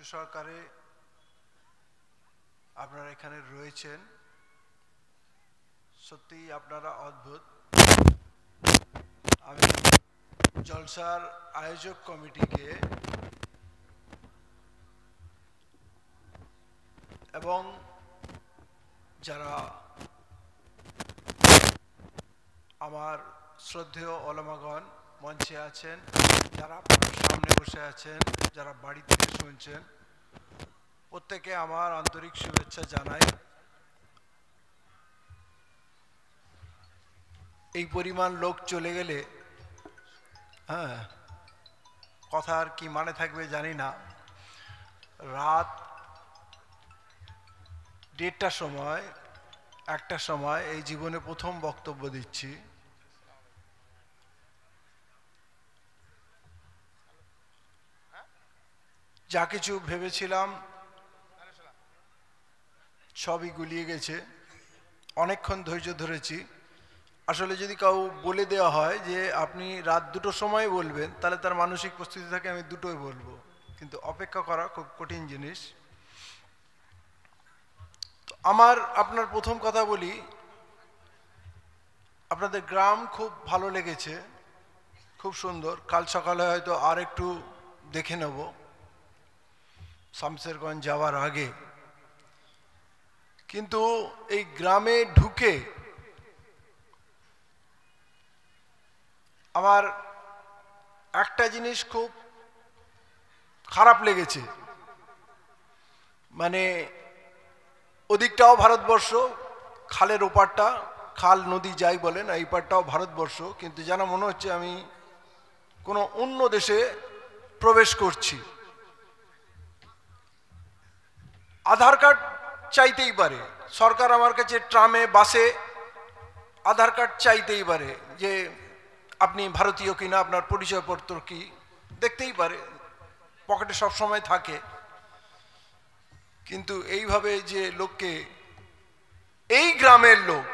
সহকারে আপনারা এখানে রয়েছেন, সত্যি আপনারা অদ্ভুত। আমি জলসার আয়োজক কমিটিকে এবং যারা আমার শ্রদ্ধেয় ওলামাগণ মঞ্চে আছেন, যারা আপনার সামনে বসে আছেন, যারা বাড়ি থেকে শুনছেন, প্রত্যেকে আমার আন্তরিক শুভেচ্ছা জানাই। এই পরিমাণ লোক চলে গেলে কথার কি মানে থাকবে জানি না। রাত 1:30টার সময়, 1টার সময় এই জীবনে প্রথম বক্তব্য দিচ্ছি। যা কিছু ভেবেছিলাম সবই গুলিয়ে গেছে। অনেকক্ষণ ধৈর্য ধরেছি। আসলে যদি কাউ বলে দেওয়া হয় যে আপনি রাত 2টোর সময় বলবেন, তাহলে তার মানসিক প্রস্তুতি থাকে আমি 2টোয় বলবো, কিন্তু অপেক্ষা করা খুব কঠিন জিনিস। তো আপনার প্রথম কথা বলি, আপনাদের গ্রাম খুব ভালো লেগেছে, খুব সুন্দর। কাল সকালে হয়তো আর একটু দেখে নেব শামসেরগঞ্জ যাওয়ার আগে। কিন্তু এই গ্রামে ঢুকে আমার একটা জিনিস খুব খারাপ লেগেছে। মানে ওদিকটাও ভারতবর্ষ, খালের ওপারটা, খাল নদী যাই বলেন, এই পারটাও ভারতবর্ষ, কিন্তু যেন মনে হচ্ছে আমি কোনো অন্য দেশে প্রবেশ করছি। আধার কার্ড চাইতেই পারে সরকার আমার কাছে, ট্রামে বাসে আধার কার্ড চাইতেই পারে যে আপনি ভারতীয় কিনা, আপনার পরিচয়পত্র কি, দেখতেই পারে, পকেটে সব সময় থাকে। কিন্তু এইভাবে যে লোককে, এই গ্রামের লোক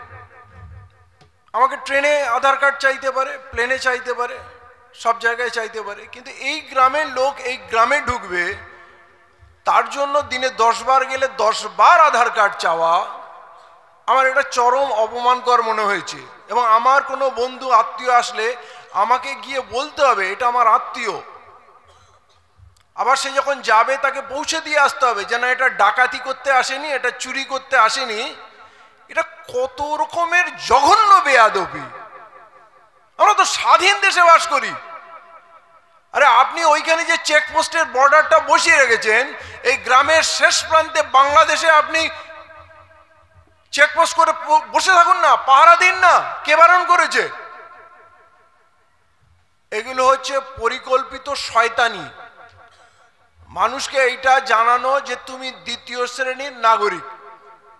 আমাকে ট্রেনে আধার কার্ড চাইতে পারে, প্লেনে চাইতে পারে, সব জায়গায় চাইতে পারে, কিন্তু এই গ্রামের লোক এই গ্রামে ঢুকবে, তার জন্য দিনে 10 বার গেলে 10 বার আধার কার্ড চাওয়া আমার এটা চরম অপমানকর মনে হয়েছে। এবং আমার কোনো বন্ধু আত্মীয় আসলে আমাকে গিয়ে বলতে হবে এটা আমার আত্মীয়, আবার সে যখন যাবে তাকে পৌঁছে দিয়ে আসতে হবে যেন এটা ডাকাতি করতে আসেনি, এটা চুরি করতে আসেনি। এটা কত রকমের জঘন্য বেয়াদবি। আমরা তো স্বাধীন দেশে বাস করি। আরে আপনি ওইখানে যে চেকপোস্টের বর্ডারটা বসিয়ে রেখেছেন, এই গ্রামের শেষ প্রান্তে বাংলাদেশে আপনি চেকপোস্ট করে বসে থাকুন না, পাহারা দিন না, কে বারণ করেছে? এগুলো হচ্ছে পরিকল্পিত শয়তানি। মানুষকে এইটা জানানো যে তুমি দ্বিতীয় শ্রেণীর নাগরিক,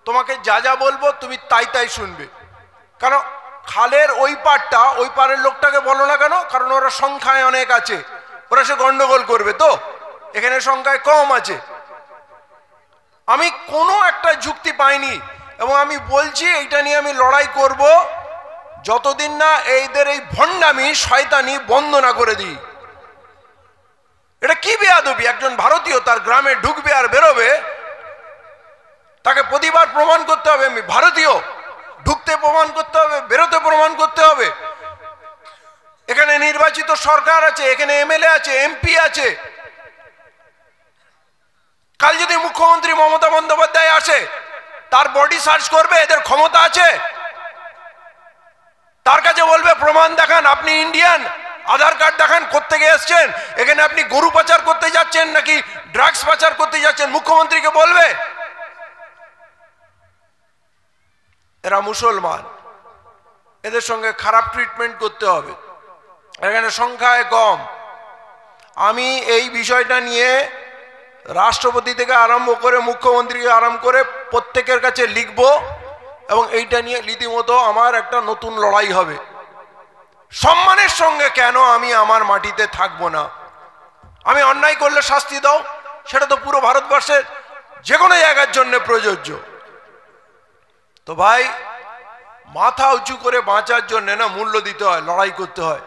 তোমাকে যা যা বলবো তুমি তাই তাই শুনবে। কারণ খালের ওই পারটা, ওই পারের লোকটাকে বলো না কেন, কারণ ওরা সংখ্যায় অনেক আছে, ওরা সে গন্ডগোল করবে। তো এখানে সংখ্যায় কম আছে। আমি কোনো একটা যুক্তি পাইনি এবং আমি বলছি এইটা নিয়ে আমি লড়াই করব যতদিন না এইদের এই ভণ্ডামি শয়তানি বন্ধ না করে দিই। এটা কি বেয়াদবি! একজন ভারতীয় তার গ্রামে ঢুকবে আর বেরোবে, তাকে প্রতিবার প্রমাণ করতে হবে আমি ভারতীয়, ঢুকতে প্রমাণ করতে হবে, বেরোতে প্রমাণ করতে হবে। এখানে নির্বাচিত সরকার আছে, এখানে এমএলএ আছে, এমপি আছে। কাল যদি মুখ্যমন্ত্রী মমতা বন্দ্যোপাধ্যায় আসে, তার বডি সার্চ করবে, এদের ক্ষমতা আছে? তার কাছে বলবে প্রমাণ দেখান আপনি ইন্ডিয়ান, আধার কার্ড দেখান, কোত্থেকে এসছেন, এখানে আপনি গরু পাচার করতে যাচ্ছেন নাকি ড্রাগস পাচার করতে যাচ্ছেন, মুখ্যমন্ত্রীকে বলবে? এরা মুসলমান, এদের সঙ্গে খারাপ ট্রিটমেন্ট করতে হবে। এখানে সংখ্যায় কম। আমি এই বিষয়টা নিয়ে রাষ্ট্রপতি থেকে আরম্ভ করে মুখ্যমন্ত্রীকে আরম্ভ করে প্রত্যেকের কাছে লিখব এবং এইটা নিয়ে রীতিমতো আমার একটা নতুন লড়াই হবে। সম্মানের সঙ্গে কেন আমি আমার মাটিতে থাকবো না? আমি অন্যায় করলে শাস্তি দাও, সেটা তো পুরো ভারতবর্ষের যে কোনো জায়গার জন্য প্রযোজ্য। তো ভাই, মাথা উঁচু করে বাঁচার জন্য না মূল্য দিতে হয়, লড়াই করতে হয়।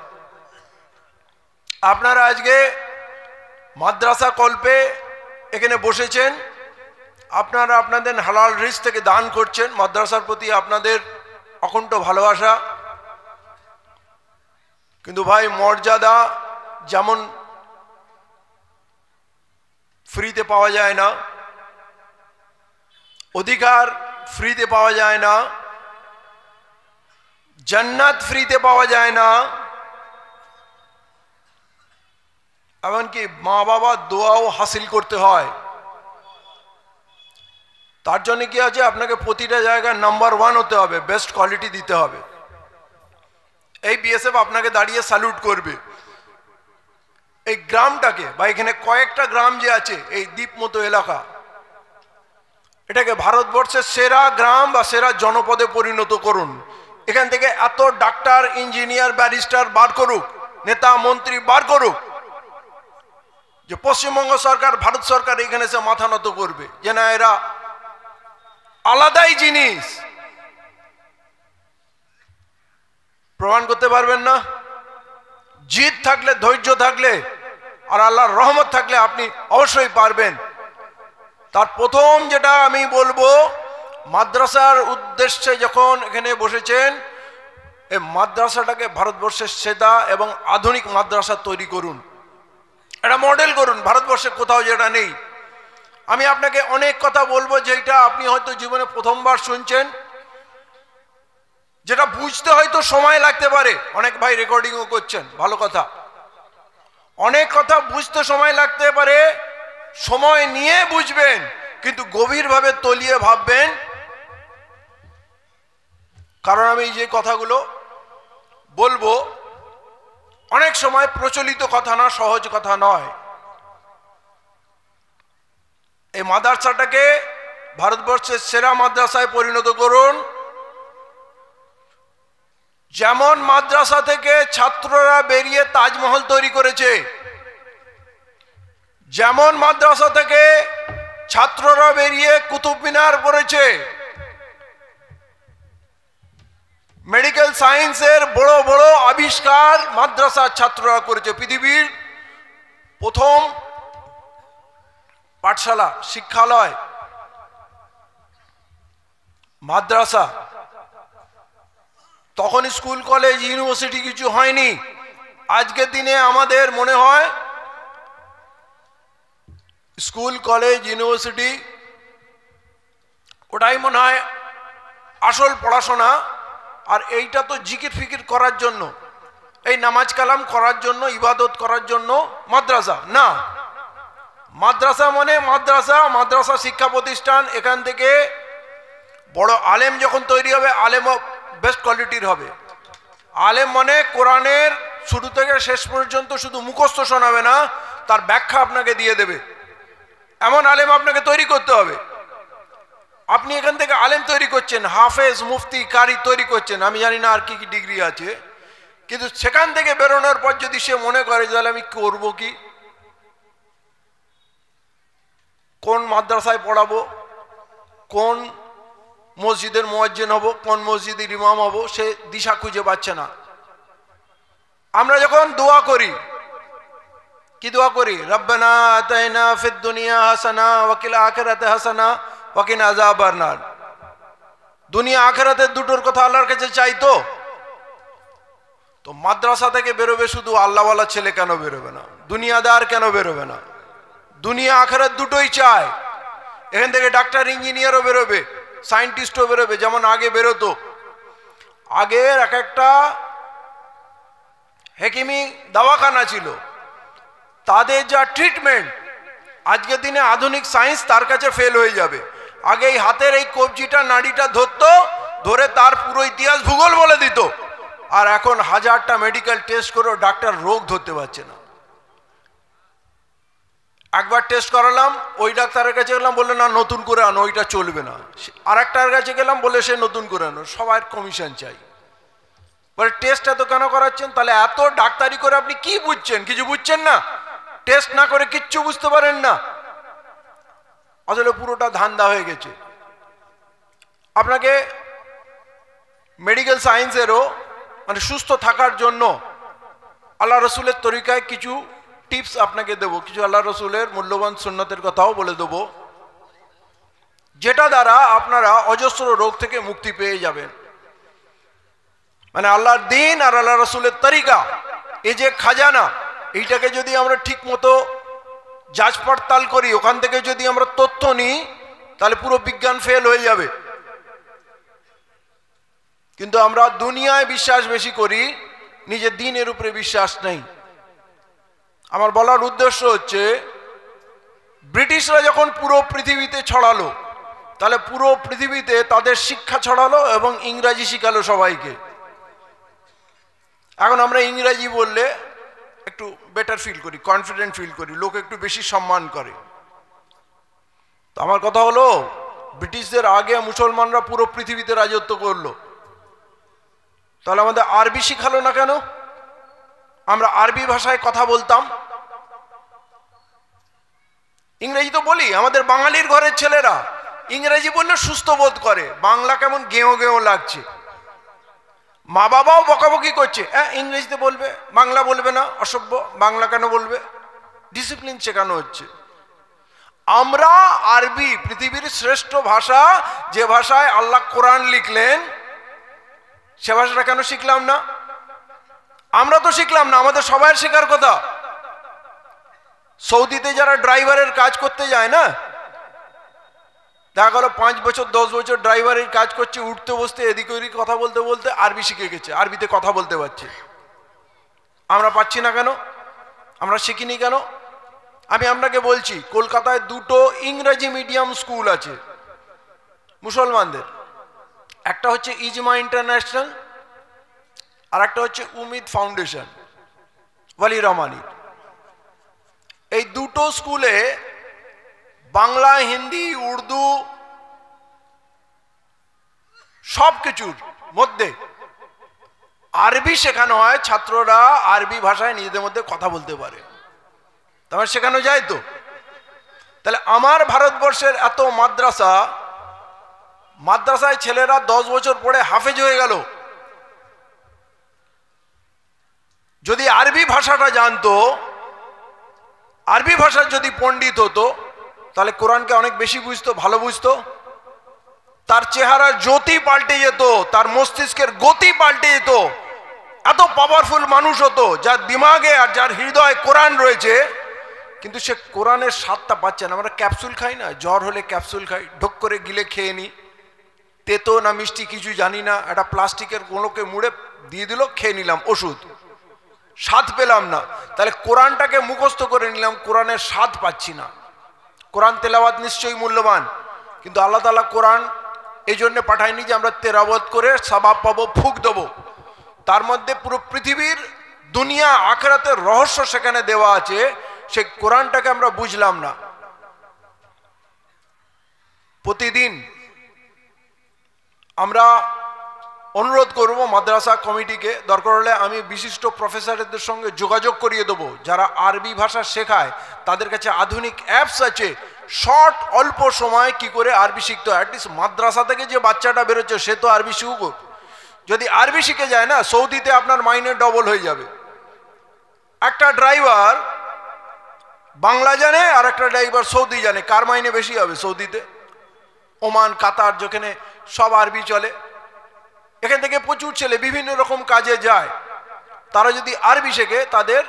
আপনারা আজকে মাদ্রাসা কল্পে এখানে বসেছেন, আপনারা আপনাদের হালাল রিস্ক থেকে দান করছেন, মাদ্রাসার প্রতি আপনাদের অকুণ্ঠ ভালোবাসা। কিন্তু ভাই, মর্যাদা যেমন ফ্রিতে পাওয়া যায় না, অধিকার ফ্রিতে পাওয়া যায় না, জান্নাত ফ্রিতে পাওয়া যায় না, এমনকি মা বাবার দোয়াও হাসিল করতে হয়। তার জন্য কি আছে, আপনাকে প্রতিটা জায়গায় নাম্বার 1 হতে হবে, বেস্ট কোয়ালিটি দিতে হবে। এই বিএসএফ আপনাকে দাঁড়িয়ে স্যালুট করবে। এই গ্রামটাকে বা এখানে কয়েকটা গ্রাম যে আছে, এই দ্বীপ মতো এলাকা, এটাকে ভারতবর্ষের সেরা গ্রাম বা সেরা জনপদে পরিণত করুন। এখান থেকে এত ডাক্তার, ইঞ্জিনিয়ার, ব্যারিস্টার বার করুক, নেতা মন্ত্রী বার করুক, যে পশ্চিমবঙ্গ সরকার, ভারত সরকার এখানে এসে মাথা নত করবে যে না, এরা আলাদাই জিনিস। প্রমাণ করতে পারবেন না? জিদ থাকলে, ধৈর্য থাকলে আর আল্লাহর রহমত থাকলে আপনি অবশ্যই পারবেন। তার প্রথম যেটা আমি বলবো, মাদ্রাসার উদ্দেশ্যে যখন এখানে বসেছেন, এই মাদ্রাসাটাকে ভারতবর্ষের সেরা এবং আধুনিক মাদ্রাসা তৈরি করুন, এটা মডেল করুন। ভারতবর্ষে কোথাও যেটা নেই। আমি আপনাকে অনেক কথা বলবো যেটা আপনি হয়তো জীবনে প্রথমবার শুনছেন, যেটা বুঝতে হয়তো সময় লাগতে পারে। অনেক ভাই রেকর্ডিংও করছেন, ভালো কথা। অনেক কথা বুঝতে সময় লাগতে পারে, সময় নিয়ে বুঝবেন, কিন্তু গভীরভাবে তলিয়ে ভাববেন। কারণ আমি যে কথাগুলো বলবো অনেক সময় প্রচলিত কথা না, সহজ কথা নয়। এই মাদ্রাসাটাকে ভারতবর্ষের সেরা মাদ্রাসায় পরিণত করুন। যেমন মাদ্রাসা থেকে ছাত্ররা বেরিয়ে তাজমহল তৈরি করেছে, যেমন মাদ্রাসা থেকে ছাত্ররা বেরিয়ে কুতুব মিনার করেছে, মেডিকেল সায়েন্সের বড় বড় আবিষ্কার মাদ্রাসার ছাত্ররা করেছে। পৃথিবীর প্রথম পাঠশালা, শিক্ষালয়, মাদ্রাসা। তখন স্কুল, কলেজ, ইউনিভার্সিটি কিছু হয়নি। আজকের দিনে আমাদের মনে হয় স্কুল, কলেজ, ইউনিভার্সিটি ওটাই মনে হয় আসল পড়াশোনা। আর এইটা তো জিকির ফিকির করার জন্য, এই নামাজ কালাম করার জন্য, ইবাদত করার জন্য মাদ্রাসা না। মাদ্রাসা মানে মাদ্রাসা, মাদ্রাসা শিক্ষা প্রতিষ্ঠান। এখান থেকে বড় আলেম যখন তৈরি হবে, আলেমও বেস্ট কোয়ালিটির হবে। আলেম মানে কোরআনের শুরু থেকে শেষ পর্যন্ত শুধু মুখস্থ শোনাবে না, তার ব্যাখ্যা আপনাকে দিয়ে দেবে। এমন আলেম আপনাকে তৈরি করতে হবে। আপনি এখান থেকে আলেম তৈরি করছেন, হাফেজ, মুফতি, কারি তৈরি করছেন, আমি জানি না আর কি কি ডিগ্রি আছে, কিন্তু সেখান থেকে বেরোনোর পর যদি সে মনে করে তাহলে আমি করব কি, কোন মাদ্রাসায় পড়াবো, কোন মসজিদের মুয়াজ্জিন হব, কোন মসজিদের ইমাম হব, সে দিশা খুঁজে পাচ্ছে না। আমরা যখন দোয়া করি, কি দোয়া করি? রব্বানা আতাইনা ফিদ দুনিয়া হাসানা ওয়া ফিল আখিরাতি হাসানা ওয়া কিনা আযাবান নার। দুনিয়া আখিরাতের দুটোর কথা আল্লাহর কাছে চাইতো। তো মাদ্রাসা থেকে বেরোবে শুধু আল্লাহওয়ালা ছেলে কেন বেরোবে না? দুনিয়াদার কেন বেরোবে না? দুনিয়া আখিরাত দুটোই চায়। এখান থেকে ডাক্তার, ইঞ্জিনিয়ারও বেরোবে, সায়েন্টিস্টও বেরোবে, যেমন আগে বেরোতো। আগের এক একটা হেকিমি দাওয়াখানা ছিল, তাদের যা ট্রিটমেন্ট আজকের দিনে আধুনিক সায়েন্স তার কাছে ফেল হয়ে যাবে। আগে এই হাতের এই কবজিটা, নাড়িটা ধরতো, ধরে তার পুরো ইতিহাস ভূগোল বলে দিত। আর এখন হাজারটা মেডিকেল টেস্ট করেও ডাক্তার রোগ ধরতে পারছে না। একবার টেস্ট করালাম, ওই ডাক্তারের কাছে গেলাম, বললে না নতুন করে আনো, ওইটা চলবে না। আর একটার কাছে গেলাম, বলে সে নতুন করে আনো। সবার কমিশন চাই। বলে টেস্ট এত কেন করাচ্ছেন? তাহলে এত ডাক্তারি করে আপনি কি বুঝছেন? কিছু বুঝছেন না। টেস্ট না করে কিচ্ছু বুঝতে পারেন না। আসলে পুরোটা ধান্দা হয়ে গেছে। আপনাকে মেডিকেল সায়েন্সেরও মানে সুস্থ থাকার জন্য আল্লাহ রসুলের তরিকায় কিছু টিপস আপনাকে দেব, কিছু আল্লাহ রসুলের মূল্যবান সুন্নতের কথাও বলে দেব, যেটা দ্বারা আপনারা অজস্র রোগ থেকে মুক্তি পেয়ে যাবেন। মানে আল্লাহর দিন আর আল্লাহ রসুলের তরিকা, এই যে খাজানা, এইটাকে যদি আমরা ঠিক মতো যাচ পড়তাল করি, ওখান থেকে যদি আমরা তথ্য নিই, তাহলে পুরো বিজ্ঞান ফেল হয়ে যাবে। কিন্তু আমরা দুনিয়ায় বিশ্বাস বেশি করি, নিজের দিনের উপরে বিশ্বাস নেই। আমার বলার উদ্দেশ্য হচ্ছে, ব্রিটিশরা যখন পুরো পৃথিবীতে ছড়ালো, তাহলে পুরো পৃথিবীতে তাদের শিক্ষা ছড়ালো এবং ইংরাজি শিখালো সবাইকে। এখন আমরা ইংরাজি বললে একটু বেটার ফিল করি, কনফিডেন্ট ফিল করি, লোক একটু বেশি সম্মান করে। তো আমার কথা হলো, ব্রিটিশদের আগে মুসলমানরা পুরো পৃথিবীতে রাজত্ব করলো, তাহলে আমাদের আরবি শিখালো না কেন? আমরা আরবি ভাষায় কথা বলতাম। ইংরেজি তো বলি, আমাদের বাঙালির ঘরের ছেলেরা ইংরেজি বললে সুস্থ বোধ করে, বাংলা কেমন গেঁয়ো গেঁয়ো লাগছে। মা বাবাও বকাবকি করছে, ইংরেজিতে বলবে, বাংলা বলবে না, অসভ্য, বাংলা কেন বলবে? ডিসিপ্লিন শেখানো হচ্ছে। আমরা আরবি, পৃথিবীর শ্রেষ্ঠ ভাষা, যে ভাষায় আল্লাহ কোরআন লিখলেন, সে ভাষাটা কেন শিখলাম না? আমরা তো শিখলাম না, আমাদের সবাই শেখার কথা। সৌদিতে যারা ড্রাইভারের কাজ করতে যায় না, দেখা গেল 5 বছর 10 বছর ড্রাইভারের কাজ করছে, উঠতে বসতে এদিকে ওদিকে কথা বলতে বলতে আরবি শিখে গেছে, আরবিতে কথা বলতে পারছে। আমরা পাচ্ছি না কেন? আমরা শিখিনি কেন? আমি আপনাকে বলছি, কলকাতায় 2টো ইংরেজি মিডিয়াম স্কুল আছে মুসলমানদের। একটা হচ্ছে ইজমা ইন্টারন্যাশনাল, আর একটা হচ্ছে উমিদ ফাউন্ডেশন, ওয়ালি রহমানি। এই 2টো স্কুলে বাংলা, হিন্দি, উর্দু সব কিছুর মধ্যে আরবি শেখানো হয়। ছাত্ররা আরবি ভাষায় নিজেদের মধ্যে কথা বলতে পারে, তারপর শেখানো যায়। তো তাহলে আমার ভারতবর্ষের এত মাদ্রাসায় ছেলেরা 10 বছর পরে হাফেজ হয়ে গেল। যদি আরবি ভাষাটা জানতো, আরবি ভাষার যদি পণ্ডিত হতো, তাহলে কোরআনকে অনেক বেশি বুঝতো, ভালো বুঝতো। তার চেহারা জ্যোতি পাল্টে যেত, তার মস্তিষ্কের গতি পাল্টে যেত, এত পাওয়ারফুল মানুষ হতো, যার দিমাগে আর যার হৃদয়ে কোরআন রয়েছে। কিন্তু সে কোরআনের স্বাদটা পাচ্ছে না। আমরা ক্যাপসুল খাই না, জ্বর হলে ক্যাপসুল খাই, ঢোক করে গিলে খেয়ে নিই, তেতো না মিষ্টি কিছু জানি না, একটা প্লাস্টিকের কোনোকে মুড়ে দিয়ে দিল, খেয়ে নিলাম ওষুধ, স্বাদ পেলাম না। তাহলে কোরআনটাকে মুখস্থ করে নিলাম, কোরআনের স্বাদ পাচ্ছি না। কোরআন তেলাওয়াত নিশ্চয়ই মূল্যবান, কিন্তু আল্লাহ তাআলা কোরআন এই জন্য পাঠায়নি যে আমরা তেলাওয়াত করে সওয়াব পাবো, ফুক দেবো। তার মধ্যে পুরো পৃথিবীর দুনিয়া আখিরাতের রহস্য সেখানে দেওয়া আছে, সেই কোরআনটাকে আমরা বুঝলাম না। প্রতিদিন আমরা অনুরোধ করব মাদ্রাসা কমিটিকে, দরকার হলে আমি বিশিষ্ট প্রফেসরদের সঙ্গে যোগাযোগ করিয়ে দেবো, যারা আরবি ভাষা শেখায়, তাদের কাছে আধুনিক অ্যাপস আছে, শর্ট অল্প সময় কি করে আরবি শিখতে হয়। অ্যাটলিস্ট মাদ্রাসা থেকে যে বাচ্চাটা বেরোচ্ছে সে তো আরবি শিখুক। যদি আরবি শিখে যায় না, সৌদিতে আপনার মাইনে ডবল হয়ে যাবে। একটা ড্রাইভার বাংলা জানে আর একটা ড্রাইভার সৌদি জানে, কার মাইনে বেশি হবে? সৌদিতে। ওমান, কাতার, যেখানে সব আরবি চলে, এখান থেকে প্রচুর ছেলে বিভিন্ন রকম কাজে যায়। তারা যদি আরবি শেখে, তাদের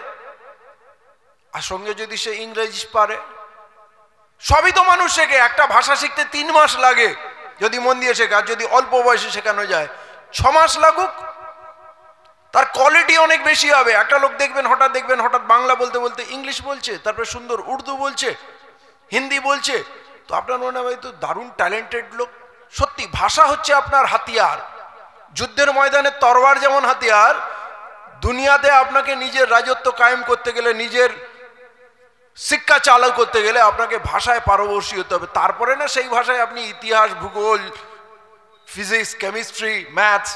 আর সঙ্গে যদি সে ইংরেজি পারে, সবই তো মানুষ শেখে। একটা ভাষা শিখতে 3 মাস লাগে যদি মন দিয়ে শেখে, আর যদি অল্প বয়সে শেখানো যায় 6 মাস লাগুক, তার কোয়ালিটি অনেক বেশি হবে। একটা লোক দেখবেন হঠাৎ বাংলা বলতে বলতে ইংলিশ বলছে, তারপরে সুন্দর উর্দু বলছে, হিন্দি বলছে, তো আপনার মনে হয় তো দারুণ ট্যালেন্টেড লোক। সত্যি ভাষা হচ্ছে আপনার হাতিয়ার। যুদ্ধের ময়দানে তরোয়ার যেমন হাতিয়ার, দুনিয়াতে আপনাকে নিজের রাজত্ব কায়েম করতে গেলে, নিজের শিক্ষা চালু করতে গেলে আপনাকে ভাষায় পারদর্শী হতে হবে। তারপরে না সেই ভাষায় আপনি ইতিহাস, ভূগোল, ফিজিক্স, কেমিস্ট্রি, ম্যাথস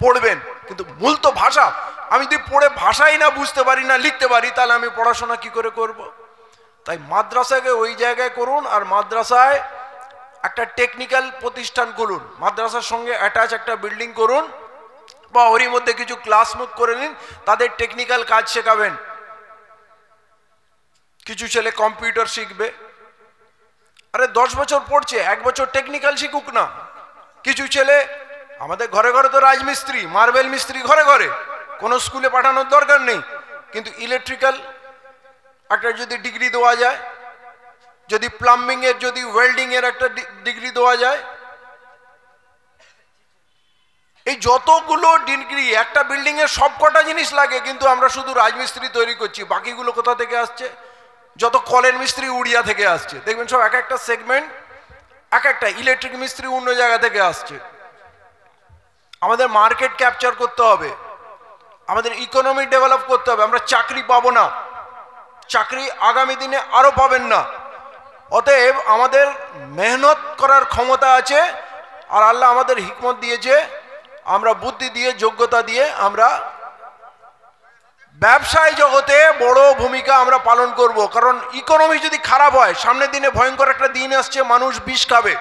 পড়বেন, কিন্তু মূল তো ভাষা। আমি যদি পড়ে ভাষাই না বুঝতে পারি না, লিখতে পারি, তাহলে আমি পড়াশোনা কি করে করব? তাই মাদ্রাসাকে ওই জায়গায় করুন, আর মাদ্রাসায় একটা টেকনিক্যাল প্রতিষ্ঠান করুন, মাদ্রাসার সঙ্গে অ্যাটাচ একটা বিল্ডিং করুন, বা ওরই মধ্যে কিছু ক্লাস মুখ করে নিন, তাদের টেকনিক্যাল কাজ শেখাবেন। কিছু ছেলে কম্পিউটার শিখবে, আরে 10 বছর পড়ছে, 1 বছর টেকনিক্যাল শিখুক না। কিছু ছেলে, আমাদের ঘরে ঘরে তো রাজমিস্ত্রি, মার্বেল মিস্ত্রি ঘরে ঘরে, কোনো স্কুলে পাঠানোর দরকার নেই, কিন্তু ইলেকট্রিক্যাল একটা যদি ডিগ্রি দেওয়া যায়, যদি প্লাম্বিং এর, যদি ওয়েল্ডিং এর একটা ডিগ্রি দেওয়া যায়, এই যতগুলো ডিগ্রি, একটা বিল্ডিং এর সবকটা জিনিস লাগে, কিন্তু আমরা শুধু রাজমিস্ত্রি তৈরি করছি, বাকিগুলো কোথা থেকে আসছে? যত কলের মিস্ত্রি উড়িয়া থেকে আসছে, দেখবেন সব এক একটা সেগমেন্ট, এক একটা ইলেকট্রিক মিস্ত্রি অন্য জায়গা থেকে আসছে। আমাদের মার্কেট ক্যাপচার করতে হবে, আমাদের ইকোনমি ডেভেলপ করতে হবে। আমরা চাকরি পাবো না, চাকরি আগামী দিনে আরো পাবেন না। অতএব আমাদের মেহনত করার ক্ষমতা আছে, আর আল্লাহ আমাদের হিকমত দিয়েছে, আমরা বুদ্ধি দিয়ে, যোগ্যতা দিয়ে আমরা ব্যবসায় জগতে বড় ভূমিকা আমরা পালন করব। কারণ ইকোনমি যদি খারাপ হয়, সামনের দিনে ভয়ঙ্কর একটা দিন আসছে, মানুষ বিষ খাবে,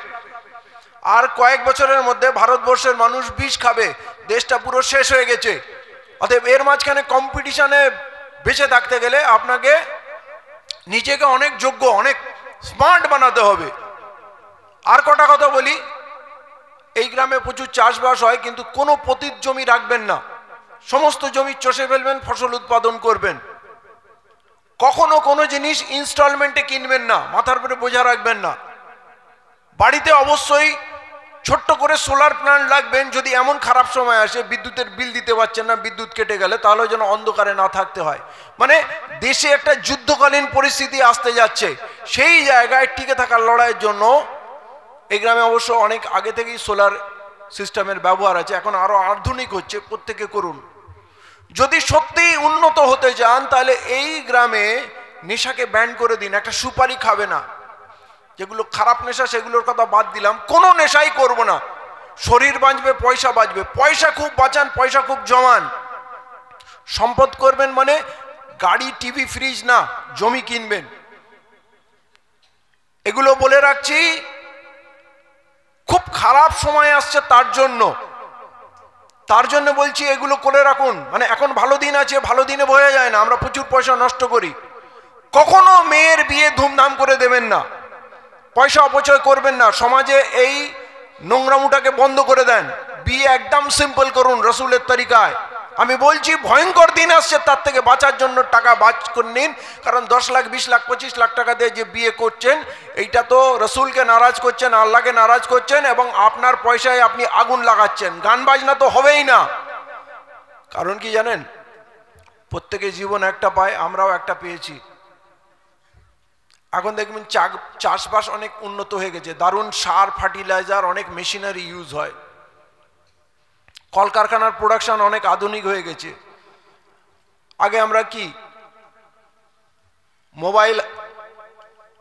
আর কয়েক বছরের মধ্যে ভারতবর্ষের মানুষ বিষ খাবে, দেশটা পুরো শেষ হয়ে গেছে। অতএব এর মাঝখানে কম্পিটিশনে বেঁচে থাকতে গেলে আপনাকে নিজেকে অনেক যোগ্য, অনেক স্মার্ট বানাতে হবে। আর কটা কথা বলি, এই গ্রামে প্রচুর চাষবাস হয়, কিন্তু কোনো পতিত জমি রাখবেন না, সমস্ত জমি চষে ফেলবেন, ফসল উৎপাদন করবেন। কখনো কোনো জিনিস ইনস্টলমেন্টে কিনবেন না, মাথার উপরে বোঝা রাখবেন না। বাড়িতে অবশ্যই ছোট্ট করে সোলার প্ল্যান্ট রাখবেন, যদি এমন খারাপ সময় আসে বিদ্যুতের বিল দিতে পারছেন না, বিদ্যুৎ কেটে গেলে, তাহলে যেন অন্ধকারে না থাকতে হয়। মানে দেশে একটা যুদ্ধকালীন পরিস্থিতি আসতে যাচ্ছে, সেই জায়গায় টিকে থাকার লড়াইয়ের জন্য এই গ্রামে অবশ্য অনেক আগে থেকেই সোলার সিস্টেমের ব্যবহার আছে, এখন আরো আধুনিক হচ্ছে, প্রত্যেকে করুন। যদি সত্যি উন্নত হতে চান, তাহলে এই গ্রামে নেশাকে ব্যান করে দিন, একটা সুপারি খাবে না, যেগুলো খারাপ নেশা সেগুলোর কথা বাদ দিলাম, কোনো নেশাই করব না। শরীর বাঁচবে, পয়সা বাঁচবে, পয়সা খুব বাঁচান, পয়সা খুব জমান। সম্পদ করবেন মানে গাড়ি, টিভি, ফ্রিজ না, জমি কিনবেন। এগুলো বলে রাখছি, খুব খারাপ সময় আসছে, তার জন্য বলছি এগুলো করে রাখুন। মানে এখন ভালো দিন আছে, ভালো দিনে বোঝা যায় না, আমরা প্রচুর পয়সা নষ্ট করি। কখনো মেয়ের বিয়ে ধুমধাম করে দেবেন না, পয়সা অপচয় করবেন না, সমাজে এই নোংরামুটাকে বন্ধ করে দেন, বিয়ে একদম সিম্পল করুন রসুলের তরিকায়। আমি বলছি ভয়ঙ্কর দিন আসছে, তার থেকে বাঁচার জন্য টাকা বাঁচ করে নিন। কারণ 10 লাখ, 20 লাখ, 25 লাখ টাকা দিয়ে যে বিয়ে করছেন, এইটা তো রসুলকে নারাজ করছেন, আল্লাহকে নারাজ করছেন, এবং আপনার পয়সায় আপনি আগুন লাগাচ্ছেন। গান বাজনা তো হবেই না। কারণ কি জানেন, প্রত্যেকে জীবন একটা পায়, আমরাও একটা পেয়েছি। এখন দেখবেন চাষবাস অনেক উন্নত হয়ে গেছে, দারুণ সার, ফার্টিলাইজার, অনেক মেশিনারি ইউজ হয়, কলকারখানার প্রোডাকশন অনেক আধুনিক হয়ে গেছে। আগে আমরা কি মোবাইল,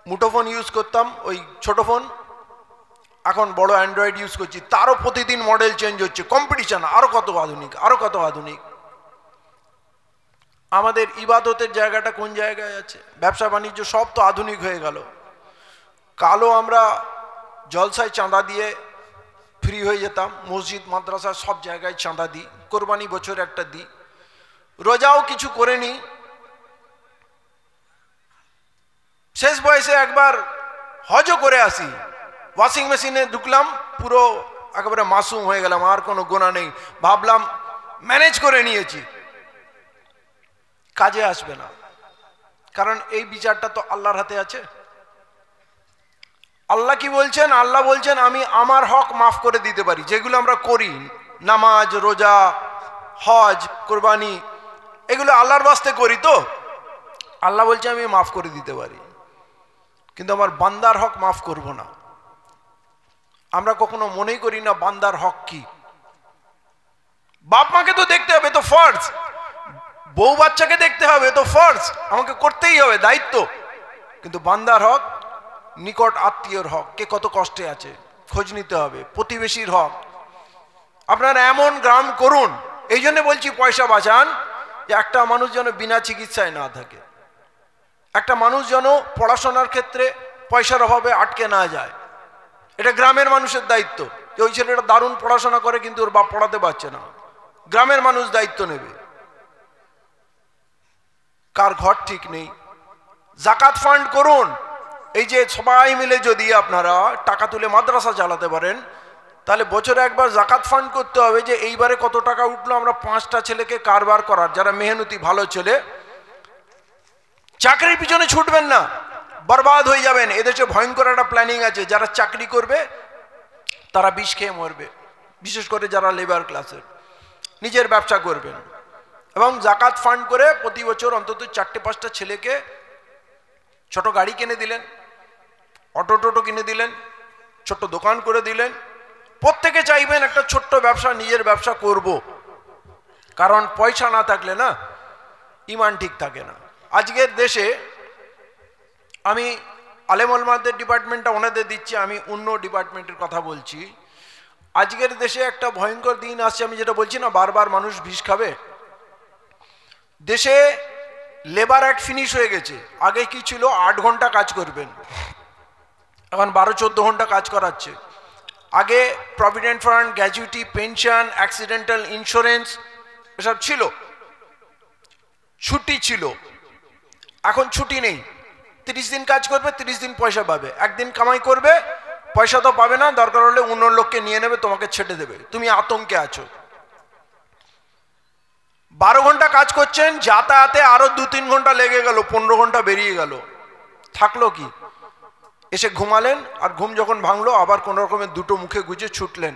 মুঠোফোন ইউজ করতাম, ওই ছোট ফোন, এখন বড় অ্যান্ড্রয়েড ইউজ করছি, তারও প্রতিদিন মডেল চেঞ্জ হচ্ছে, কম্পিটিশন আরো কত আধুনিক, আরো কত আধুনিক। আমাদের ইবাদতের জায়গাটা কোন জায়গায় আছে? ব্যবসা বাণিজ্য সব তো আধুনিক হয়ে গেল। কালো আমরা জলসায় চাঁদা দিয়ে ফ্রি হয়ে যেতাম, মসজিদ, মাদ্রাসা সব জায়গায় চাঁদা দিই, কোরবানি বছর একটা দিই, রোজাও কিছু করে নি। শেষ বয়সে একবার হজও করে আসি, ওয়াশিং মেশিনে ঢুকলাম, পুরো একেবারে মাসুম হয়ে গেলাম, আর কোনো গোনা নেই, ভাবলাম ম্যানেজ করে নিয়েছি। কাজে আসবে না, কারণ এই বিচারটা তো আল্লাহর হাতে আছে। আল্লাহ কি বলছেন? আল্লাহ বলছেন আমি আমার হক মাফ করে দিতে পারি, যেগুলো আমরা করি, নামাজ, রোজা, হজ, কোরবানি, এগুলো আল্লাহর বাস্তে করি, তো আল্লাহ বলছে আমি মাফ করে দিতে পারি, কিন্তু আমার বান্দার হক মাফ করব না। আমরা কখনো মনেই করি না বান্দার হক কি। বাপ মাকে তো দেখতে হবে, তো ফরজ, বউ বাচ্চাকে দেখতে হবে, তো ফরজ, আমাকে করতেই হবে, দায়িত্ব। কিন্তু বান্দার হক, নিকট আত্মীয়র হক, কে কত কষ্টে আছে খোঁজ নিতে হবে, প্রতিবেশীর হক। আপনারা এমন গ্রাম করুন, এই জন্য বলছি পয়সা বাঁচান, যে একটা মানুষ যেন বিনা চিকিৎসায় না থাকে, একটা মানুষ যেন পড়াশোনার ক্ষেত্রে পয়সার অভাবে আটকে না যায়। এটা গ্রামের মানুষের দায়িত্ব, যে ওই ছেলেটা দারুণ পড়াশোনা করে কিন্তু ওর বাপ পড়াতে পারছে না, গ্রামের মানুষ দায়িত্ব নেবে। কার ঘর ঠিক নেই, জাকাত ফান্ড করুন। এই যে সবাই মিলে যদি আপনারা টাকা তুলে মাদ্রাসা চালাতে পারেন, তাহলে বছরে একবার জাকাত ফান্ড করতে হবে যে এইবারে কত টাকা উঠলো, আমরা 5টা ছেলেকে কারবার করার, যারা মেহনতি ভালো ছেলে। চাকরির পিছনে ছুটবেন না, বরবাদ হয়ে যাবেন। এদেশে ভয়ঙ্কর একটা প্ল্যানিং আছে, যারা চাকরি করবে তারা বিষ খেয়ে মরবে, বিশেষ করে যারা লেবার ক্লাসের। নিজের ব্যবসা করবেন এবং জাকাত ফান্ড করে প্রতি বছর অন্তত 4-5টা ছেলেকে ছোট গাড়ি কিনে দিলেন, অটো টোটো কিনে দিলেন, ছোট্ট দোকান করে দিলেন। প্রত্যেকে চাইবেন একটা ছোট্ট ব্যবসা, নিজের ব্যবসা করব, কারণ পয়সা না থাকলে না ইমান ঠিক থাকে না। আজকের দেশে আমি আলেম ওলামাদের ডিপার্টমেন্টটা ওনাদের দিচ্ছি, আমি অন্য ডিপার্টমেন্টের কথা বলছি। আজকের দেশে একটা ভয়ঙ্কর দিন আসছে, আমি যেটা বলছি না বারবার মানুষ বিষ খাবে। দেশে লেবার অ্যাক্ট ফিনিশ হয়ে গেছে। আগে কি ছিল, 8 ঘন্টা কাজ করবেন, এখন 12-14 ঘন্টা কাজ করাচ্ছে। আগে provident fund, gratuity, pension, accidental insurance এসব ছিল, ছুটি ছিল। এখন ছুটি নেই, 30 দিন কাজ করবে, 30 দিন পয়সা পাবে। একদিন কামাই করবে, পয়সা তো পাবে না, দরকার হলে অন্য লোককে নিয়ে নেবে, তোমাকে ছেড়ে দেবে, তুমি আতঙ্কে আছো। 12 ঘন্টা কাজ করছেন, যাতায়াতে আরো 2-3 ঘন্টা লেগে গেল, 15 ঘন্টা বেরিয়ে গেল, থাকলো কি? এসে ঘুমালেন, আর ঘুম যখন ভাঙলো আবার কোন রকমের দুটো মুখে গুজে ছুটলেন।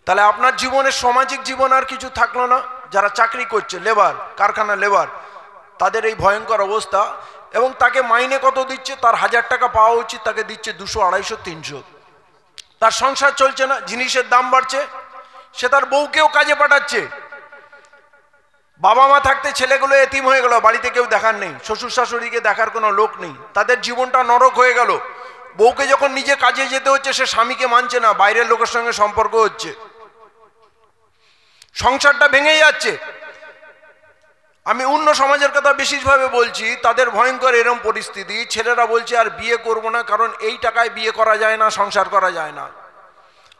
তাহলে আপনার জীবনের সামাজিক জীবন আর কিছু থাকলো না। যারা চাকরি করছে, লেবার, কারখানা লেবার, তাদের এই ভয়ঙ্কর অবস্থা। এবং তাকে মাইনে কত দিচ্ছে, তার 1000 টাকা পাওয়া উচিত, তাকে দিচ্ছে 200, 250, 300। তার সংসার চলছে না, জিনিসের দাম বাড়ছে, সে তার বউকেও কাজে পাঠাচ্ছে। বাবা মা থাকতে ছেলেগুলো এতিম হয়ে গেল, বাড়িতে কেউ দেখার নেই, শ্বশুর শাশুড়িকে দেখার কোনো লোক নেই, তাদের জীবনটা নরক হয়ে গেল। বউকে যখন নিজে কাজে যেতে হচ্ছে, সে স্বামীকে মানছে না, বাইরের লোকের সঙ্গে সম্পর্ক হচ্ছে, সংসারটা ভেঙে যাচ্ছে। আমি অন্য সমাজের কথা বিশেষভাবে বলছি, তাদের ভয়ঙ্কর এরম পরিস্থিতি। ছেলেরা বলছে আর বিয়ে করব না, কারণ এই টাকায় বিয়ে করা যায় না, সংসার করা যায় না।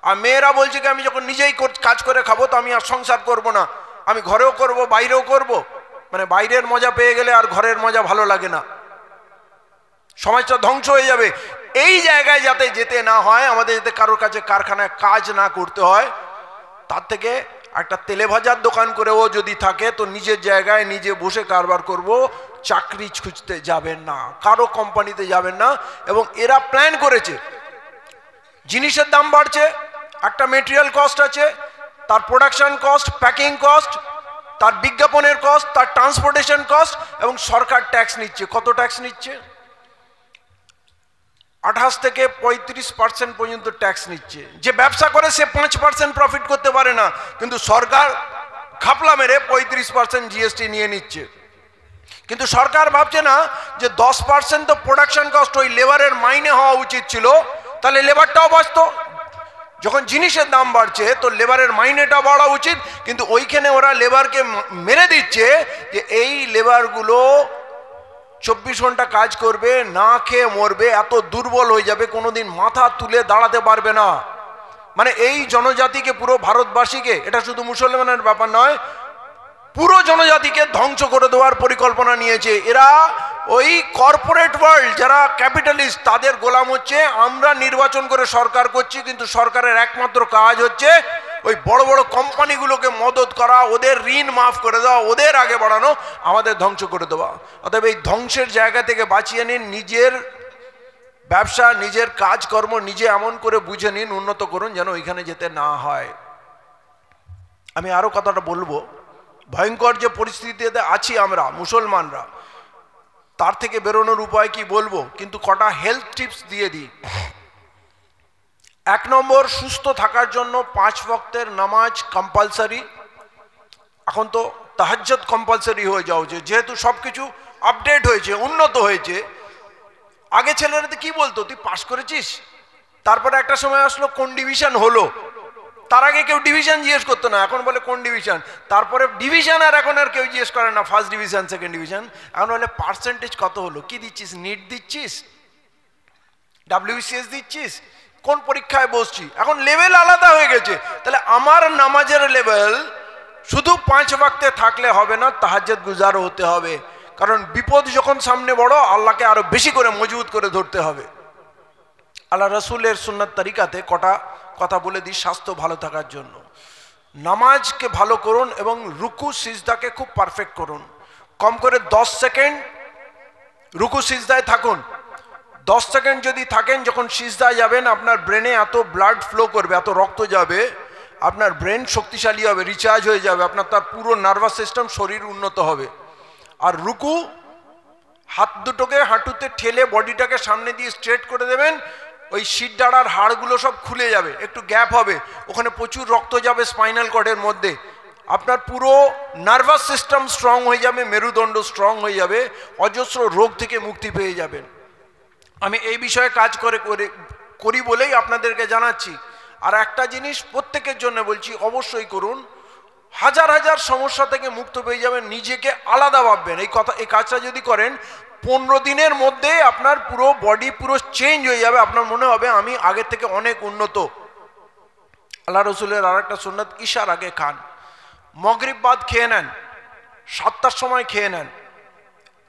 আর মেয়েরা বলছে কি, আমি যখন নিজেই কাজ করে খাবো তো আমি আর সংসার করব না, আমি ঘরেও করব বাইরেও করব। মানে বাইরের মজা পেয়ে গেলে আর ঘরের মজা ভালো লাগে না, সমাজটা ধ্বংস হয়ে যাবে। এই জায়গায় যাতে যেতে না হয়, আমাদের যাতে কারোর কাছে কারখানায় কাজ না করতে হয়, তার থেকে একটা তেলে ভাজার দোকান করেও যদি থাকে তো নিজের জায়গায় নিজে বসে কারবার করব, চাকরি খুঁজতে যাবেন না, কারো কোম্পানিতে যাবেন না। এবং এরা প্ল্যান করেছে, জিনিসের দাম বাড়ছে, একটা মেটেরিয়াল কস্ট আছে, তার প্রোডাকশন কস্ট, প্যাকিং কস্ট, তার বিজ্ঞাপনের কস্ট, তার ট্রান্সপোর্টেশন কস্ট, এবং সরকার ট্যাক্স নিচ্ছে। কত ট্যাক্স নিচ্ছে? 28 থেকে 35% পর্যন্ত ট্যাক্স নিচ্ছে। যে ব্যবসা করে সে 5% প্রফিট করতে পারে না, কিন্তু সরকার খাপলা মেরে 35% জিএসটি নিয়ে নিচ্ছে। কিন্তু সরকার ভাবছে না যে 10% তো প্রোডাকশন কস্ট, ওই লেবারের মাইনে হওয়া উচিত ছিল, তাহলে লেবারটাও বাঁচত। যখন জিনিসের দাম বাড়ছে তো লেবারের মাইনেটা বাড়া উচিত, কিন্তু ওইখানে ওরা লেবারকে মেরে দিচ্ছে যে এই লেবারগুলো 24 ঘন্টা কাজ করবে, না খেয়ে মরবে, এত দুর্বল হয়ে যাবে, কোনোদিন মাথা তুলে দাঁড়াতে পারবে না। মানে এই জনজাতিকে, পুরো ভারতবাসীকে, এটা শুধু মুসলমানের ব্যাপার নয়, পুরো জনজাতিকে ধ্বংস করে দেওয়ার পরিকল্পনা নিয়েছে এরা। ওই কর্পোরেট ওয়ার্ল্ড, যারা ক্যাপিটালিস্ট, তাদের গোলাম হচ্ছে। আমরা নির্বাচন করে সরকার করছি, কিন্তু সরকারের একমাত্র কাজ হচ্ছে ওই বড় বড় কোম্পানিগুলোকে মদত করা, ওদের ঋণ মাফ করে দেওয়া, ওদের আগে বাড়ানো, আমাদের ধ্বংস করে দেওয়া। অতএব এই ধ্বংসের জায়গা থেকে বাঁচিয়ে নিন, নিজের ব্যবসা, নিজের কাজকর্ম নিজে এমন করে বুঝে নিন, উন্নত করুন, যেন ওইখানে যেতে না হয়। আমি আরো কথাটা বলবো, ভয়ঙ্কর যে পরিস্থিতিতে আছি আমরা মুসলমানরা, তার থেকে বেরোনোর উপায় কি বলবো, কিন্তু কটা হেলথ টিপস দিয়ে দিই। 1 নম্বর, সুস্থ থাকার জন্য 5 ওয়াক্তের নামাজ কম্পালসারি। এখন তো তাহাজ্জুদ কম্পালসারি হয়ে যাওয়া উচিত, যেহেতু সবকিছু আপডেট হয়েছে, উন্নত হয়েছে। আগে ছেলেরা কি বলতো, তুই পাস করেছিস, তারপরে একটা সময় আসলো কোন ডিভিশন হলো, তার আগে কেউ ডিভিশন জিজ্ঞেস করতো না, এখন বলে কোন ডিভিশন, তারপরে ডিভিশন আর এখন আর কেউ জিজ্ঞেস করে না, ফার্স্ট ডিভিশন, সেকেন্ড ডিভিশন, এখন বলে পার্সেন্টেজ কত হলো, কি দিচ্ছিস, নিট দিচ্ছিস, WBCS দিচ্ছিস, কোন পরীক্ষায় বসছি। এখন লেভেল আলাদা হয়ে গেছে। তাহলে আমার নামাজের লেভেল শুধু 5 ওয়াক্তে থাকলে হবে না, তাহাজ্জুদ গুজারও হতে হবে। কারণ বিপদ যখন সামনে বড়, আল্লাহকে আরো বেশি করে মজবুত করে ধরতে হবে। আল্লাহ রসুলের সুন্নাত তরিকাতে কটা কথা বলে দিই স্বাস্থ্য ভালো থাকার জন্য। নামাজকে ভালো করুন এবং রুকু সিজদাকে খুব পারফেক্ট করুন। কম করে 10 সেকেন্ড রুকু সিজদায় থাকুন। 10 সেকেন্ড যদি থাকেন, যখন সিজদায় যাবেন আপনার ব্রেনে এত ব্লাড ফ্লো করবে, এত রক্ত যাবে, আপনার ব্রেন শক্তিশালী হবে, রিচার্জ হয়ে যাবে, আপনার তার পুরো নার্ভাস সিস্টেম, শরীর উন্নত হবে। আর রুকু, হাত দুটোকে হাঁটুতে ঠেলে বডিটাকে সামনে দিয়ে স্ট্রেট করে দেবেন, ওই শিরদাঁড়ার হাড়গুলো সব খুলে যাবে, একটু গ্যাপ হবে, ওখানে প্রচুর রক্ত যাবে স্পাইনাল কর্ডের মধ্যে, আপনার পুরো নার্ভাস সিস্টেম স্ট্রং হয়ে যাবে, মেরুদণ্ড স্ট্রং হয়ে যাবে, অজস্র রোগ থেকে মুক্তি পেয়ে যাবেন। আমি এই বিষয়ে কাজ করি বলেই আপনাদেরকে জানাচ্ছি। আর একটা জিনিস প্রত্যেকের জন্য বলছি, অবশ্যই করুন। হাজার হাজার সমস্যা থেকে মুক্ত পেয়ে যাবেন, নিজেকে আলাদা ভাববেন। এই কাজটা যদি করেন 15 দিনের মধ্যে আপনার পুরো বডি পুরো চেঞ্জ হয়ে যাবে, আপনার মনে হবে আমি আগের থেকে অনেক উন্নত। আল্লাহ রসুলের আর একটা সুন্নাত, ঈশার আগে খান। মগরিব বাদ খেয়ে নেন, 7টার সময় খেয়ে নেন।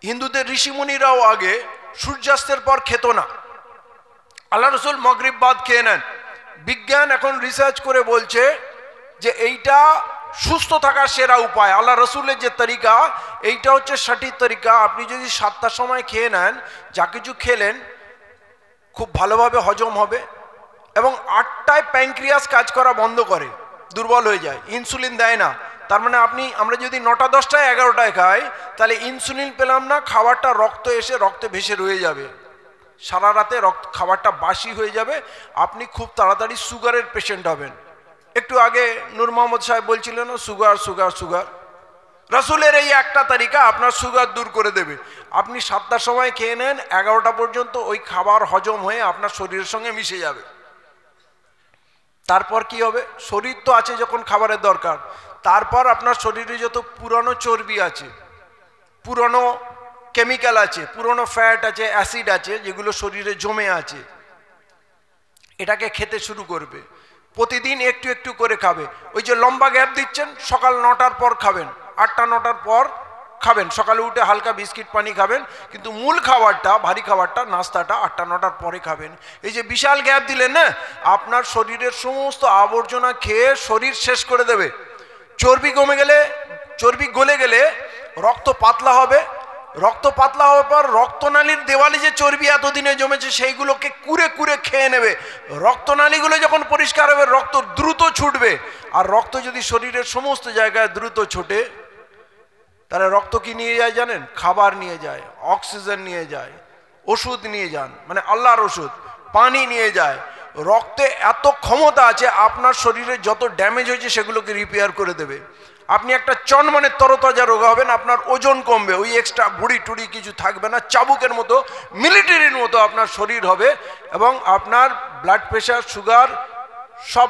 হিন্দুদের ঋষিমুনিরাও আগে সূর্যাস্তের পর খেত না, আল্লাহ রসুল মগরিব বাদ খেয়ে নেন। বিজ্ঞান এখন রিসার্চ করে বলছে যে এইটা সুস্থ থাকার সেরা উপায়। আল্লাহ রসুলের যে তরিকা, এইটা হচ্ছে সঠিক তরিকা। আপনি যদি 7টার সময় খেয়ে নেন, যা কিছু খেলেন খুব ভালোভাবে হজম হবে, এবং 8টায় প্যানক্রিয়াস কাজ করা বন্ধ করে, দুর্বল হয়ে যায়, ইনসুলিন দেয় না। তার মানে আমরা যদি 9টা 10টায় 11টায় খাই, তাহলে ইনসুলিন পেলাম না, খাবারটা রক্ত এসে রক্তে ভেসে রয়ে যাবে, সারা রাতে খাবারটা বাসি হয়ে যাবে, আপনি খুব তাড়াতাড়ি সুগারের পেশেন্ট হবেন। একটু আগে নূর মোহাম্মদ সাহেব বলছিলেন সুগার সুগার সুগার, রসুলের এই একটা তারিকা আপনার সুগার দূর করে দেবে। আপনি 7টার সময় খেয়ে নেন, 11টা পর্যন্ত ওই খাবার হজম হয়ে আপনার শরীরের সঙ্গে মিশে যাবে। তারপর কি হবে? শরীর তো আছে যখন খাবারের দরকার, তারপর আপনার শরীরে যত পুরনো চর্বি আছে, পুরনো কেমিক্যাল আছে, পুরনো ফ্যাট আছে, অ্যাসিড আছে, যেগুলো শরীরে জমে আছে, এটাকে খেতে শুরু করবে। প্রতিদিন একটু একটু করে খাবে। ওই যে লম্বা গ্যাপ দিচ্ছেন, সকাল 9টার পর খাবেন, 8টা 9টার পর খাবেন, সকালে উঠে হালকা বিস্কিট পানি খাবেন, কিন্তু মূল খাবারটা, ভারী খাবারটা, নাস্তাটা 8টা 9টার পরে খাবেন। এই যে বিশাল গ্যাপ দিলেন না, আপনার শরীরের সমস্ত আবর্জনা খেয়ে শরীর শেষ করে দেবে। চর্বি গলে গেলে রক্ত পাতলা হবে, রক্ত পাতলা হওয়ার পর রক্তনালীর দেওয়ালে যে চর্বি এতদিনে জমেছে সেইগুলোকে কুরে কুরে খেয়ে নেবে। রক্তনালীগুলো যখন পরিষ্কার হবে, রক্ত দ্রুত ছুটবে। আর রক্ত যদি শরীরের সমস্ত জায়গায় দ্রুত ছোটে, তাহলে রক্ত কি নিয়ে যায় জানেন? খাবার নিয়ে যায়, অক্সিজেন নিয়ে যায়, ওষুধ নিয়ে যান, মানে আল্লাহর ওষুধ, পানি নিয়ে যায়। রক্তে এত ক্ষমতা আছে, আপনার শরীরে যত ড্যামেজ হয়েছে সেগুলোকে রিপেয়ার করে দেবে। আপনি একটা চনমনে তরতাজা রোগা হবেন, আপনার ওজন কমবে, ওই এক্সট্রা বুড়ি টুড়ি কিছু থাকবে না, চাবুকের মতো, মিলিটারির মতো আপনার শরীর হবে, এবং আপনার ব্লাড প্রেশার, সুগার সব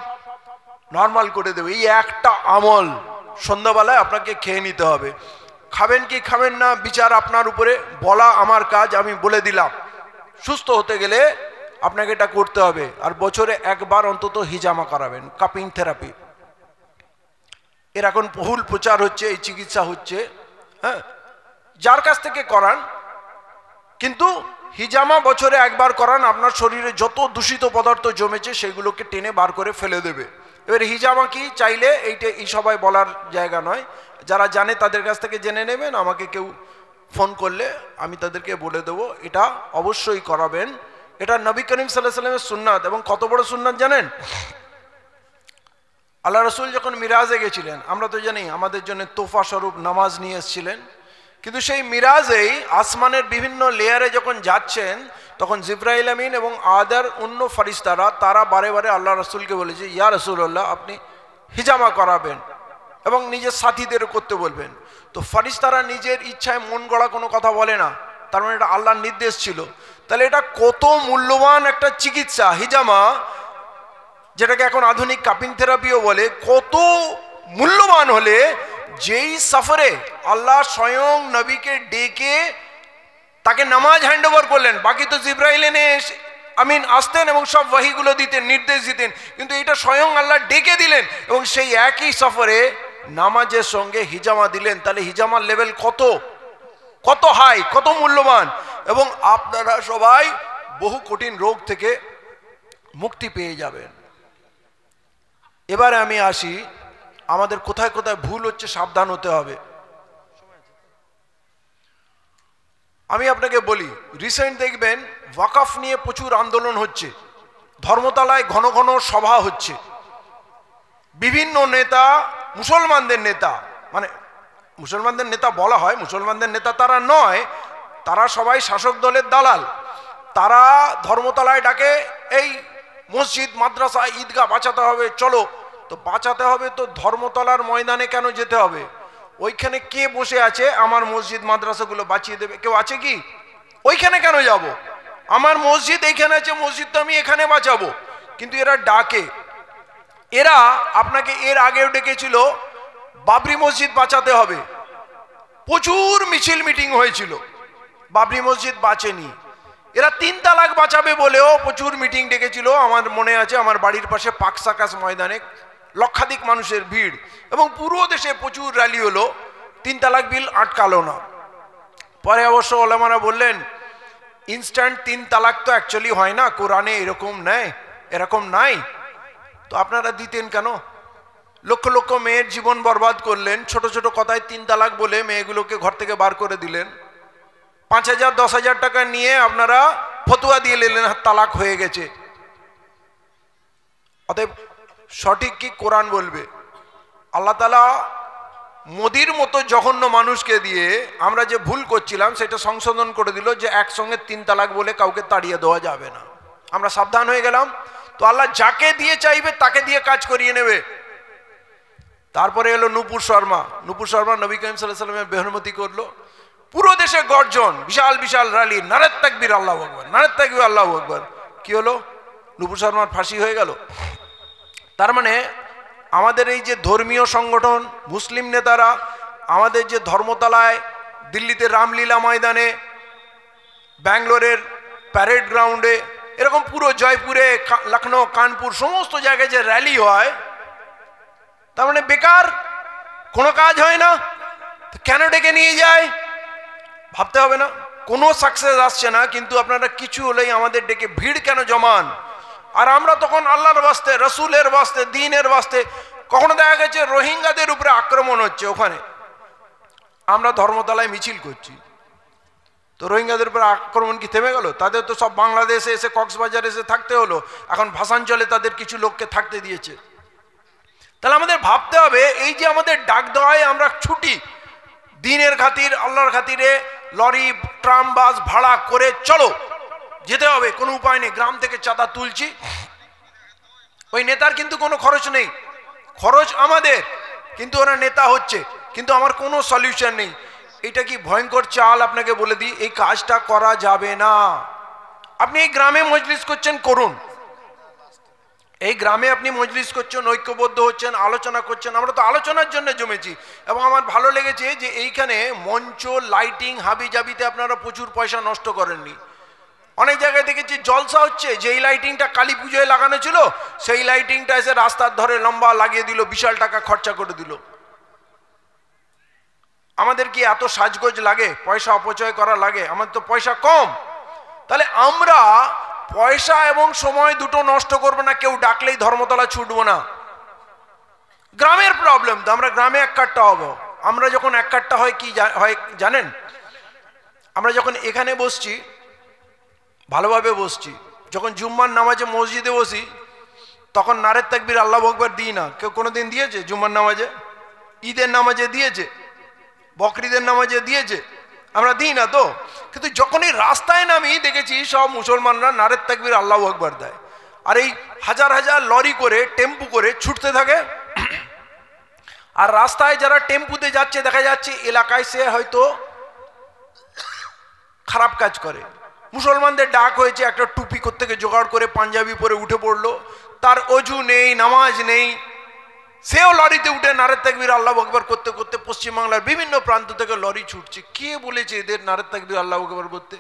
নর্মাল করে দেবে। এই একটা আমল সন্ধ্যাবেলায় আপনাকে খেয়ে নিতে হবে। খাবেন কি খাবেন না বিচার আপনার উপরে, বলা আমার কাজ, আমি বলে দিলাম। সুস্থ হতে গেলে আপনাকে এটা করতে হবে। আর বছরে একবার অন্তত হিজামা করাবেন, কাপিং থেরাপি। এর এখন বহুল প্রচার হচ্ছে, এই চিকিৎসা হচ্ছে, হ্যাঁ, যার কাছ থেকে করান, কিন্তু হিজামা বছরে একবার করান, আপনার শরীরে যত দূষিত পদার্থ জমেছে সেগুলোকে টেনে বার করে ফেলে দেবে। এবার হিজামা কি চাইলে এই সবাই বলার জায়গা নয়, যারা জানে তাদের কাছ থেকে জেনে নেবেন। আমাকে কেউ ফোন করলে আমি তাদেরকে বলে দেবো, এটা অবশ্যই করাবেন। এটা নবী করিম সাল্লাল্লাহু আলাইহি ওয়াসাল্লামের সুন্নাত, এবং কত বড় সুন্নাত জানেন? আল্লাহ রসুল যখন মিরাজে গেছিলেন, আমরা তো জানি আমাদের জন্য তোফা স্বরূপ নামাজ নিয়ে এসেছিলেন, কিন্তু সেই মিরাজেই আসমানের বিভিন্ন লেয়ারে যখন যাচ্ছেন, তখন জিবরাইল আমিন এবং আদার অন্য ফারিস্তারা, তারা বারে বারে আল্লাহ রসুলকে বলেছে, ইয়া রাসূলুল্লাহ, আপনি হিজামা করাবেন এবং নিজের সাথীদেরও করতে বলবেন। তো ফারিস্তারা নিজের ইচ্ছায় মন গড়া কোনো কথা বলে না, তার মানে এটা আল্লাহর নির্দেশ ছিল। তাহলে এটা কত মূল্যবান একটা চিকিৎসা হিজামা, যেটাকে এখন আধুনিক কাপিং থেরাপিও বলে, কত মূল্যবান হলে যেই সফরে আল্লাহ স্বয়ং নবীকে ডেকে তাকে নামাজ হ্যান্ড ওভার করলেন, বাকি তো জিবরাইল এনে আমিন আসতেন এবং সব ওয়াহিগুলো দিতেন, নির্দেশ দিতেন, কিন্তু এটা স্বয়ং আল্লাহ ডেকে দিলেন এবং সেই একই সফরে নামাজের সঙ্গে হিজামা দিলেন। তাহলে হিজামার লেভেল কত! কত হাই, কত মূল্যবান, এবং আপনারা সবাই বহু কঠিন রোগ থেকে মুক্তি পেয়ে যাবেন। এবারে আমি আসি, আমাদের কোথায় কোথায় ভুল হচ্ছে, সাবধান হতে হবে। আমি আপনাকে বলি, রিসেন্ট দেখবেন ওয়াকফ নিয়ে প্রচুর আন্দোলন হচ্ছে, ধর্মতলায় ঘন ঘন সভা হচ্ছে, বিভিন্ন নেতা, মুসলমানদের নেতা, মানে মুসলমানদের নেতা বলা হয়, মুসলমানদের নেতা তারা নয়, তারা সবাই শাসক দলের দালাল। তারা ধর্মতলায় ডাকে, এই মসজিদ, মাদ্রাসা, ঈদগাহ বাঁচাতে হবে, চলো। তো বাঁচাতে হবে তো ধর্মতলার ময়দানে কেন যেতে হবে? ওইখানে কে বসে আছে আমার মসজিদ মাদ্রাসাগুলো বাঁচিয়ে দেবে? কেউ আছে কি? ওইখানে কেন যাব? আমার মসজিদ এইখানে আছে, মসজিদ তো আমি এখানে বাঁচাবো। কিন্তু এরা ডাকে, এরা আপনাকে এর আগেও ডেকেছিল বাবরি মসজিদ বাঁচাতে হবে, প্রচুর মিছিল মিটিং হয়েছিল, বাবরি মসজিদ বাঁচেনি। এরা 3 তালাক বাঁচাবে বলেও প্রচুর মিটিং ডেকেছিল। আমার মনে আছে, আমার বাড়ির পাশে পাক সাকাস ময়দানে লক্ষাধিক মানুষের ভিড়, এবং পুরো দেশে প্রচুর র্যালি হলো, 3 তালাক বিল আটকালো না। পরে অবশ্য ওলামারা বললেন, ইনস্ট্যান্ট 3 তালাক তো অ্যাকচুয়ালি হয় না, কোরআনে এরকম নেই, এরকম নাই, তো আপনারা দিতেন কেন? লক্ষ লক্ষ মেয়ের জীবন বরবাদ করলেন, ছোট ছোট কথায় 3 তালাক বলে মেয়েগুলোকে ঘর থেকে বার করে দিলেন। 5,000 10,000 টাকা নিয়ে আপনারা ফতোয়া দিয়ে নিলেন, তালাক হয়ে গেছে। অতএব সঠিক কি কোরআন বলবে? আল্লাহ তাআলা মোদির মতো জঘন্য মানুষকে দিয়ে আমরা যে ভুল করছিলাম সেটা সংশোধন করে দিল, যে একসঙ্গে 3 তালাক বলে কাউকে তাড়িয়ে দেওয়া যাবে না। আমরা সাবধান হয়ে গেলাম। তো আল্লাহ যাকে দিয়ে চাইবে তাকে দিয়ে কাজ করিয়ে নেবে। তারপরে এলো নূপুর শর্মা। নূপুর শর্মা নবী করিম সাল্লাল্লাহু আলাইহি ওয়াসাল্লামের বেহরমতি করলো, পুরো দেশে গর্জন, বিশাল বিশাল র্যালি, নারে তাকবীর আল্লাহু আকবার, নারে তাকবীর আল্লাহু আকবার। কি হলো? নূপুর শর্মার ফাঁসি হয়ে গেল। তার মানে আমাদের এই যে ধর্মীয় সংগঠন, মুসলিম নেতারা আমাদের যে ধর্মতলায়, দিল্লিতে রামলীলা ময়দানে, ব্যাঙ্গালোরের প্যারেড গ্রাউন্ডে, এরকম পুরো জয়পুরে, লখনৌ, কানপুর, সমস্ত জায়গায় যে র্যালি হয়, তার মানে বেকার, কোনো কাজ হয় না। কেন ডেকে নিয়ে যায়? ভাবতে হবে না? কোনো সাকসেস আসছে না, কিন্তু আপনারা কিছু হলেই আমাদের ডেকে ভিড় কেন জমান? আর আমরা তখন আল্লাহর বাস্তে, রসুলের বাস্তে, দ্বীনের বাস্তে, কখনো দেখা গেছে রোহিঙ্গাদের উপরে আক্রমণ হচ্ছে, ওখানে আমরা ধর্মতলায় মিছিল করছি, তো রোহিঙ্গাদের উপরে আক্রমণ কি থেমে গেল? তাদের তো সব বাংলাদেশে এসে, কক্সবাজারে এসে থাকতে হলো, এখন ভাসানচলে তাদের কিছু লোককে থাকতে দিয়েছে। তাহলে আমাদের ভাবতে হবে, এই যে আমাদের ডাক দেওয়ায় আমরা ছুটি, দ্বীনের খাতির, আল্লাহর খাতিরে লরি, ট্রাম, বাস ভাড়া করে চলো, যেতে হবে, কোনো উপায় নেই, গ্রাম থেকে চাঁদা তুলছি। ওই নেতার কিন্তু কোনো খরচ নেই, খরচ আমাদের, কিন্তু ওরা নেতা হচ্ছে, কিন্তু আমার কোনো সলিউশন নেই। এটা কি ভয়ঙ্কর চাল? আপনাকে বলে দিই, এই কাজটা করা যাবে না। আপনি এই গ্রামে মজলিস করছেন, করুন, এই গ্রামে আপনি মজলিস করছেন, ঐক্যবদ্ধ হচ্ছেন, আলোচনা করছেন। আমরা তো আলোচনার জন্য জমেছি, এবং আমার ভালো লেগেছে যে এইখানে মঞ্চ, লাইটিং, হাবি জাবিতে আপনারা প্রচুর পয়সা নষ্ট করেননি। অনেক জায়গায় দেখেছি জলসা হচ্ছে, যেই লাইটিংটা কালী পুজোয় লাগানো ছিল, সেই লাইটিংটা এসে রাস্তার ধরে লম্বা লাগিয়ে দিল, বিশাল টাকা খরচা করে দিল। আমাদের কি এত সাজগোজ লাগে? পয়সা অপচয় করা লাগে? আমাদের তো পয়সা কম। তাহলে আমরা পয়সা এবং সময় দুটো নষ্ট করবো না, কেউ ডাকলেই ধর্মতলা ছুটবো না। গ্রামের প্রবলেম তো, আমরা গ্রামে এক কাট্টা হবো। আমরা যখন এক কাট্টা হয় কি হয় জানেন? আমরা যখন এখানে বসছি, ভালোভাবে বসছি, যখন জুম্মার নামাজে মসজিদে বসি, তখন নারে তাকবীর আল্লাহু আকবার দিই না। কেউ কোনোদিন দিয়েছে? জুম্মার নামাজে, ঈদের নামাজে দিয়েছে, বকরিদের নামাজে দিয়েছে? আমরা দিই না তো। কিন্তু যখনই রাস্তায় নামি দেখেছি সব মুসলমানরা নারে তাকবীর আল্লাহু আকবার দেয়, আর এই হাজার হাজার লরি করে, টেম্পু করে ছুটতে থাকে। আর রাস্তায় যারা টেম্পুতে যাচ্ছে, দেখা যাচ্ছে এলাকায় সে হয়তো খারাপ কাজ করে। মুসলমানদের ডাক হয়েছে, একটা টুপি কোত্থেকে জোগাড় করে পাঞ্জাবি পরে উঠে পড়লো, তার অজু নেই, নামাজ নেই, সেও লরিতে উঠে নারে তাকবীর আল্লাহু আকবার করতে করতে পশ্চিমবাংলার বিভিন্ন প্রান্ত থেকে লরি ছুটছে। কে বলেছে এদের নারে তাকবীর আল্লাহু আকবার করতে?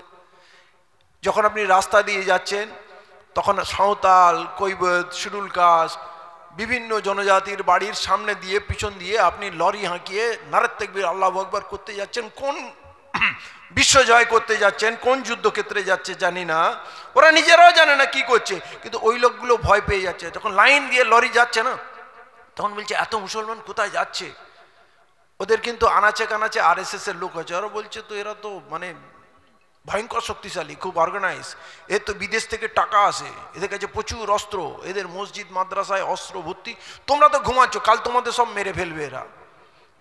যখন আপনি রাস্তা দিয়ে যাচ্ছেন, তখন সাঁওতাল, কৈবত, শিডুল কাস্ট, বিভিন্ন জনজাতির বাড়ির সামনে দিয়ে, পিছন দিয়ে আপনি লরি হাঁকিয়ে নারে তাকবীর আল্লাহু আকবার করতে যাচ্ছেন। কোন বিশ্ব জয় করতে যাচ্ছেন, কোন যুদ্ধক্ষেত্রে যাচ্ছে জানি না, ওরা নিজেরাও জানে না কি করছে, কিন্তু ওই লোকগুলো ভয় পেয়ে যাচ্ছে। যখন লাইন দিয়ে লরি যাচ্ছে না, তখন বলছে এত মুসলমান কোথায় যাচ্ছে। ওদের কিন্তু আনাচে কানাচে আরএসএস এর লোক আছে, ওরা বলছে তো এরা তো মানে ভয়ঙ্কর শক্তিশালী, খুব অর্গানাইজ, এর তো বিদেশ থেকে টাকা আসে, এদের কাছে প্রচুর অস্ত্র, এদের মসজিদ মাদ্রাসায় অস্ত্র ভর্তি, তোমরা তো ঘুমাচ্ছ, কাল তোমাদের সব মেরে ফেলবে এরা,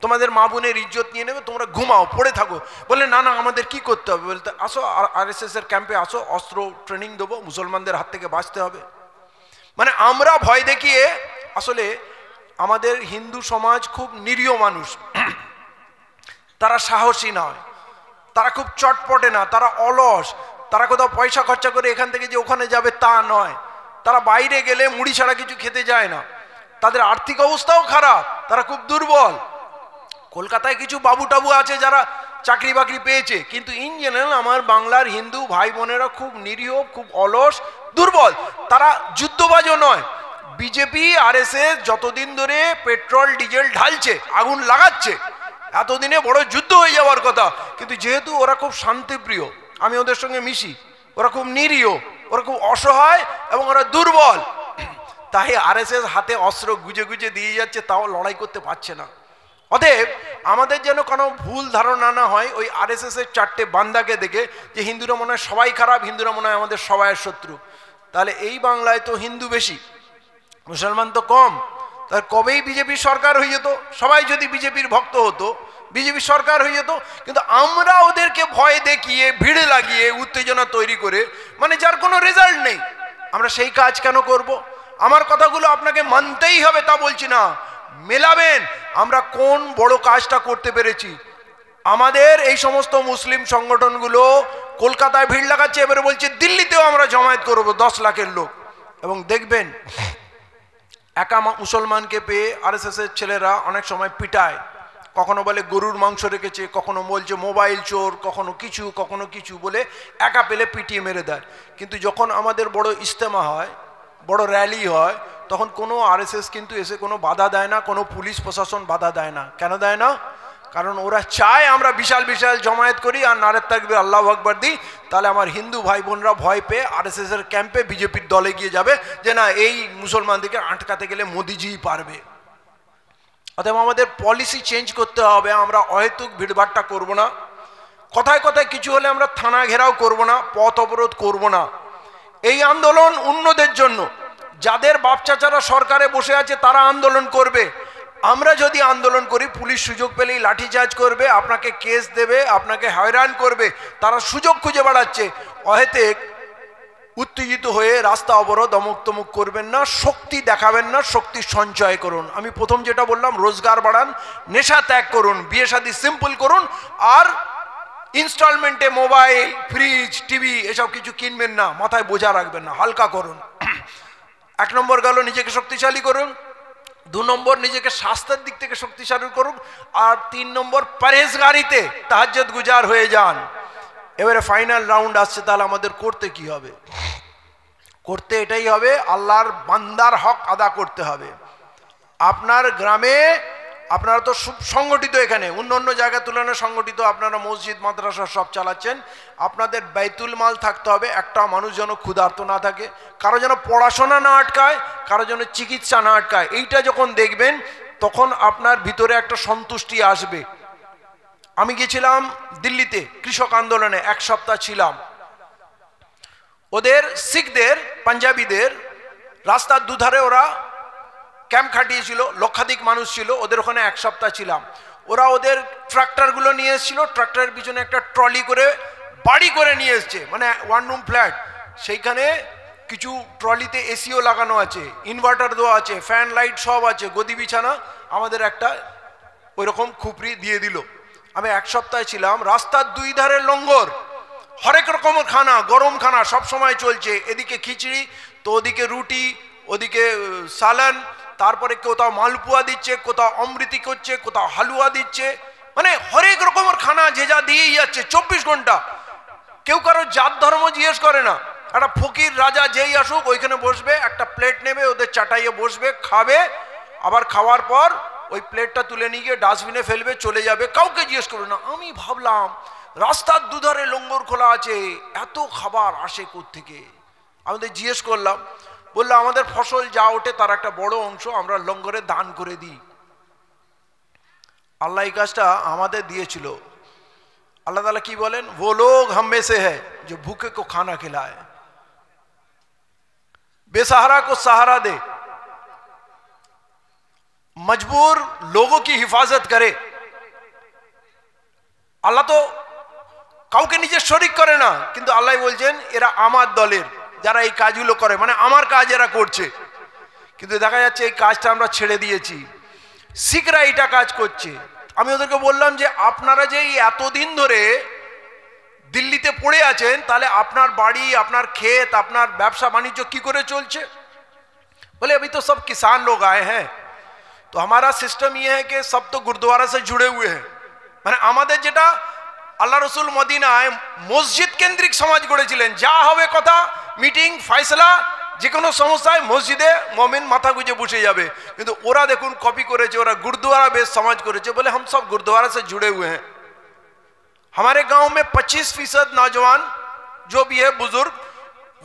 তোমাদের মা বোনের ইজ্জত নিয়ে নেবে, তোমরা ঘুমাও, পড়ে থাকো। বলে না না আমাদের কি করতে হবে, বলতে আসো আরএসএস এর ক্যাম্পে আসো, অস্ত্র ট্রেনিং দেবো, মুসলমানদের হাত থেকে বাঁচতে হবে। মানে আমরা ভয় দেখিয়ে, আসলে আমাদের হিন্দু সমাজ খুব নিরীহ মানুষ, তারা সাহসী নয়, তারা খুব চটপটে না, তারা অলস, তারা কোথাও পয়সা খরচা করে এখান থেকে যে ওখানে যাবে তা নয়, তারা বাইরে গেলে মুড়ি ছাড়া কিছু খেতে যায় না, তাদের আর্থিক অবস্থাও খারাপ, তারা খুব দুর্বল। কলকাতায় কিছু বাবু টাবু আছে যারা চাকরি বাকরি পেয়েছে, কিন্তু ইন জেনারেল আমার বাংলার হিন্দু ভাই বোনেরা খুব নিরীহ, খুব অলস, দুর্বল, তারা যুদ্ধবাজও নয়। বিজেপি আরএসএস যতদিন ধরে পেট্রোল ডিজেল ঢালছে, আগুন লাগাচ্ছে, এতদিনে বড় যুদ্ধ হয়ে যাওয়ার কথা, কিন্তু যেহেতু ওরা খুব শান্তিপ্রিয়, আমি ওদের সঙ্গে মিশি, ওরা খুব নিরীহ, ওরা খুব অসহায় এবং ওরা দুর্বল, তাই আরএসএস হাতে অস্ত্র গুজে গুজে দিয়ে যাচ্ছে, তাও লড়াই করতে পারছে না। অতএব আমাদের যেন কোনো ভুল ধারণা না হয় ওই আরএসএস এর চারটে বান্দাকে দেখে, যে হিন্দুরা মনে হয় সবাই খারাপ, হিন্দুরা মনে হয় আমাদের সবাইয়ের শত্রু। তাহলে এই বাংলায় তো হিন্দু বেশি, মুসলমান তো কম, তার কবেই বিজেপির সরকার হয়ে যেত, সবাই যদি বিজেপির ভক্ত হতো, বিজেপির সরকার হয়ে যেত। কিন্তু আমরা ওদেরকে ভয় দেখিয়ে, ভিড়ে লাগিয়ে, উত্তেজনা তৈরি করে, মানে যার কোনো রেজাল্ট নেই, আমরা সেই কাজ কেন করব? আমার কথাগুলো আপনাকে মানতেই হবে তা বলছি না, মেলাবেন আমরা কোন বড় কাজটা করতে পেরেছি। আমাদের এই সমস্ত মুসলিম সংগঠনগুলো কলকাতায় ভিড় লাগাচ্ছে, এবারে বলছে দিল্লিতেও আমরা জমায়েত করব 10 লাখের লোক, এবং দেখবেন একা মুসলমানকে পেয়ে আরএসএস এর ছেলেরা অনেক সময় পিটায়, কখনো বলে গরুর মাংস রেখেছে, কখনো বলছে মোবাইল চোর, কখনো কিছু বলে একা পেলে পিটিয়ে মেরে দেয়। কিন্তু যখন আমাদের বড় ইজতেমা হয়, বড় র্যালি হয়, তখন কোনো আরএসএস কিন্তু এসে কোনো বাধা দেয় না, কোনো পুলিশ প্রশাসন বাধা দেয় না। কেন দেয় না? কারণ ওরা চায় আমরা বিশাল বিশাল জমায়েত করি আর নারে তাকবীর আল্লাহু আকবার দিই, তাহলে আমার হিন্দু ভাই বোনরা ভয় পেয়ে আরএসএস এর ক্যাম্পে বিজেপির দলে গিয়ে যাবে, যে না এই মুসলমানদেরকে আটকাতে গেলে মোদিজিই পারবে। অতএব আমাদের পলিসি চেঞ্জ করতে হবে, আমরা অহেতুক ভিড়ভাট্টা করব না, কথায় কথায় কিছু হলে আমরা থানা ঘেরাও করব না, পথ অবরোধ করব না। এই আন্দোলন অন্যদের জন্য, যাদের বাপ চাচারা সরকারে বসে আছে তারা আন্দোলন করবে। আমরা যদি আন্দোলন করি, পুলিশ সুযোগ পেলেই লাঠিচার্জ করবে, আপনাকে কেস দেবে, আপনাকে হয়রান করবে, তারা সুযোগ খুঁজে বেড়াচ্ছে। অহেতুক উত্তেজিত হয়ে রাস্তা অবরোধ অমুক তমুক করবেন না, শক্তি দেখাবেন না, শক্তি সঞ্চয় করুন। আমি প্রথম যেটা বললাম, রোজগার বাড়ান, নেশা ত্যাগ করুন, বিয়ে শাদী সিম্পল করুন, আর ইনস্টলমেন্টে মোবাইল, ফ্রিজ, টিভি এসব কিছু কিনবেন না, মাথায় বোঝা রাখবেন না, হালকা করুন। 1 নম্বর গেল নিজেকে শক্তিশালী করুন, 2 নম্বর নিজেকে স্বাস্থ্যের দিক থেকে শক্তিশালী করুন, আর 3 নম্বর পরহেজগারিতে তাহাজ্জুদ গুজার হয়ে যান। এবারে ফাইনাল রাউন্ড আসছে, তাহলে আমাদের করতে কি হবে? করতে এটাই হবে, আল্লাহর বান্দার হক আদা করতে হবে। আপনার গ্রামে আপনারা তো সংগঠিত, এখানে অন্য জায়গার তুলনায় সংগঠিত, আপনারা মসজিদ মাদ্রাসা সব চালাচ্ছেন, আপনাদের বাইতুল মাল থাকতে হবে, একটা মানুষ যেন ক্ষুধার্ত না থাকে, কারো যেন পড়াশোনা না আটকায়, কারো যেন চিকিৎসা না আটকায়। এইটা যখন দেখবেন তখন আপনার ভিতরে একটা সন্তুষ্টি আসবে। আমি গেছিলাম দিল্লিতে কৃষক আন্দোলনে, 1 সপ্তাহ ছিলাম। ওদের শিখদের, পাঞ্জাবিদের রাস্তার দুধারে ওরা ক্যাম্প খাটিয়েছিল, লক্ষাধিক মানুষ ছিল, ওদের ওখানে 1 সপ্তাহ ছিলাম। ওরা ওদের ট্রাক্টরগুলো নিয়ে এসেছিল, ট্রাক্টরের পিছনে একটা ট্রলি করে বাড়ি করে নিয়ে এসছে, মানে 1 রুম ফ্ল্যাট, সেইখানে কিছু ট্রলিতে এসিও লাগানো আছে, ইনভার্টার দেওয়া আছে, ফ্যান লাইট সব আছে, গদি বিছানা, আমাদের একটা ওইরকম খুপড়ি দিয়ে দিল। আমি 1 সপ্তাহে ছিলাম। রাস্তার 2 ধারে লঙ্গর, হরেক রকমের খানা, গরম খানা সব সময় চলছে, এদিকে খিচড়ি তো ওদিকে রুটি, ওদিকে সালান, তারপরে কোথাও মালপুয়া দিচ্ছে, কোথাও অমৃতি করছে, কোথাও হালুয়া দিচ্ছে, মানে হরেক রকমের খানা যে যা দিয়েই যাচ্ছে 24 ঘন্টা। কেউ কারো জাত ধর্ম জিজ্ঞেস করে না, একটা ফকির রাজা যেই আসুক ওইখানে বসবে, একটা প্লেট নেবে, ওদের চাটাইয়ে বসবে, খাবে, আবার খাওয়ার পর ওই প্লেটটা তুলে নিয়ে গিয়ে ডাস্টবিনে ফেলবে, চলে যাবে, কাউকে জিজ্ঞেস করবে না। আমি ভাবলাম রাস্তার দুধারে লঙ্গর খোলা আছে, এত খাবার আসে কোত্থেকে? আমাদের জিজ্ঞেস করলাম, বললো আমাদের ফসল যা ওঠে তার একটা বড় অংশ আমরা লঙ্গরে দান করে দিই। আল্লাহ এই কাজটা আমাদের দিয়েছিল। আল্লাহ তাআলা কি বলেন, वो लोग हम में से है जो भूखे को खाना खिलाए, बेसहारा को सहारा दे, मजबूर लोगों की हिफाजत करे। আল্লাহ তো কাউকে নিজে শরীক করে না, কিন্তু আল্লাহ বলছেন এরা আমার দলের, যারা এই কাজগুলো করে, মানে আমার কাজ এরা করছে। কিন্তু দেখা যাচ্ছে এই কাজটা আমরা ছেড়ে দিয়েছি, শিখরা এটা কাজ করছে। আমি ওদেরকে বললাম যে আপনারা যে এতদিন ধরে দিল্লিতে পড়ে আছেন, তাহলে আপনার বাড়ি, আপনার ক্ষেত, আপনার ব্যবসা বাণিজ্য কি করে চলছে? बोले अभी तो सब किसान लोग आए हैं, तो हमारा सिस्टम ये है कि सब तो गुरुद्वारा से जुड़े हुए हैं। মানে আমাদের যেটা আল্লাহ রসুল মদিনায় মসজিদ কেন্দ্রিক সমাজ গড়েছিলেন, যা হবে কথা, মিটিং, ফয়সলা, যে কোনো সমস্যায় মসজিদে মোমিন মাথা গুঁজে বসে যাবে। কিন্তু ওরা দেখুন কপি করেছে, ওরা গুরুদ্वारा বেশ সমাজ করেছে। বলে हम सब गुरुद्वारा से जुड़े हुए हैं। हमारे गांव में 25% नौजवान जो भी है बुजुर्ग,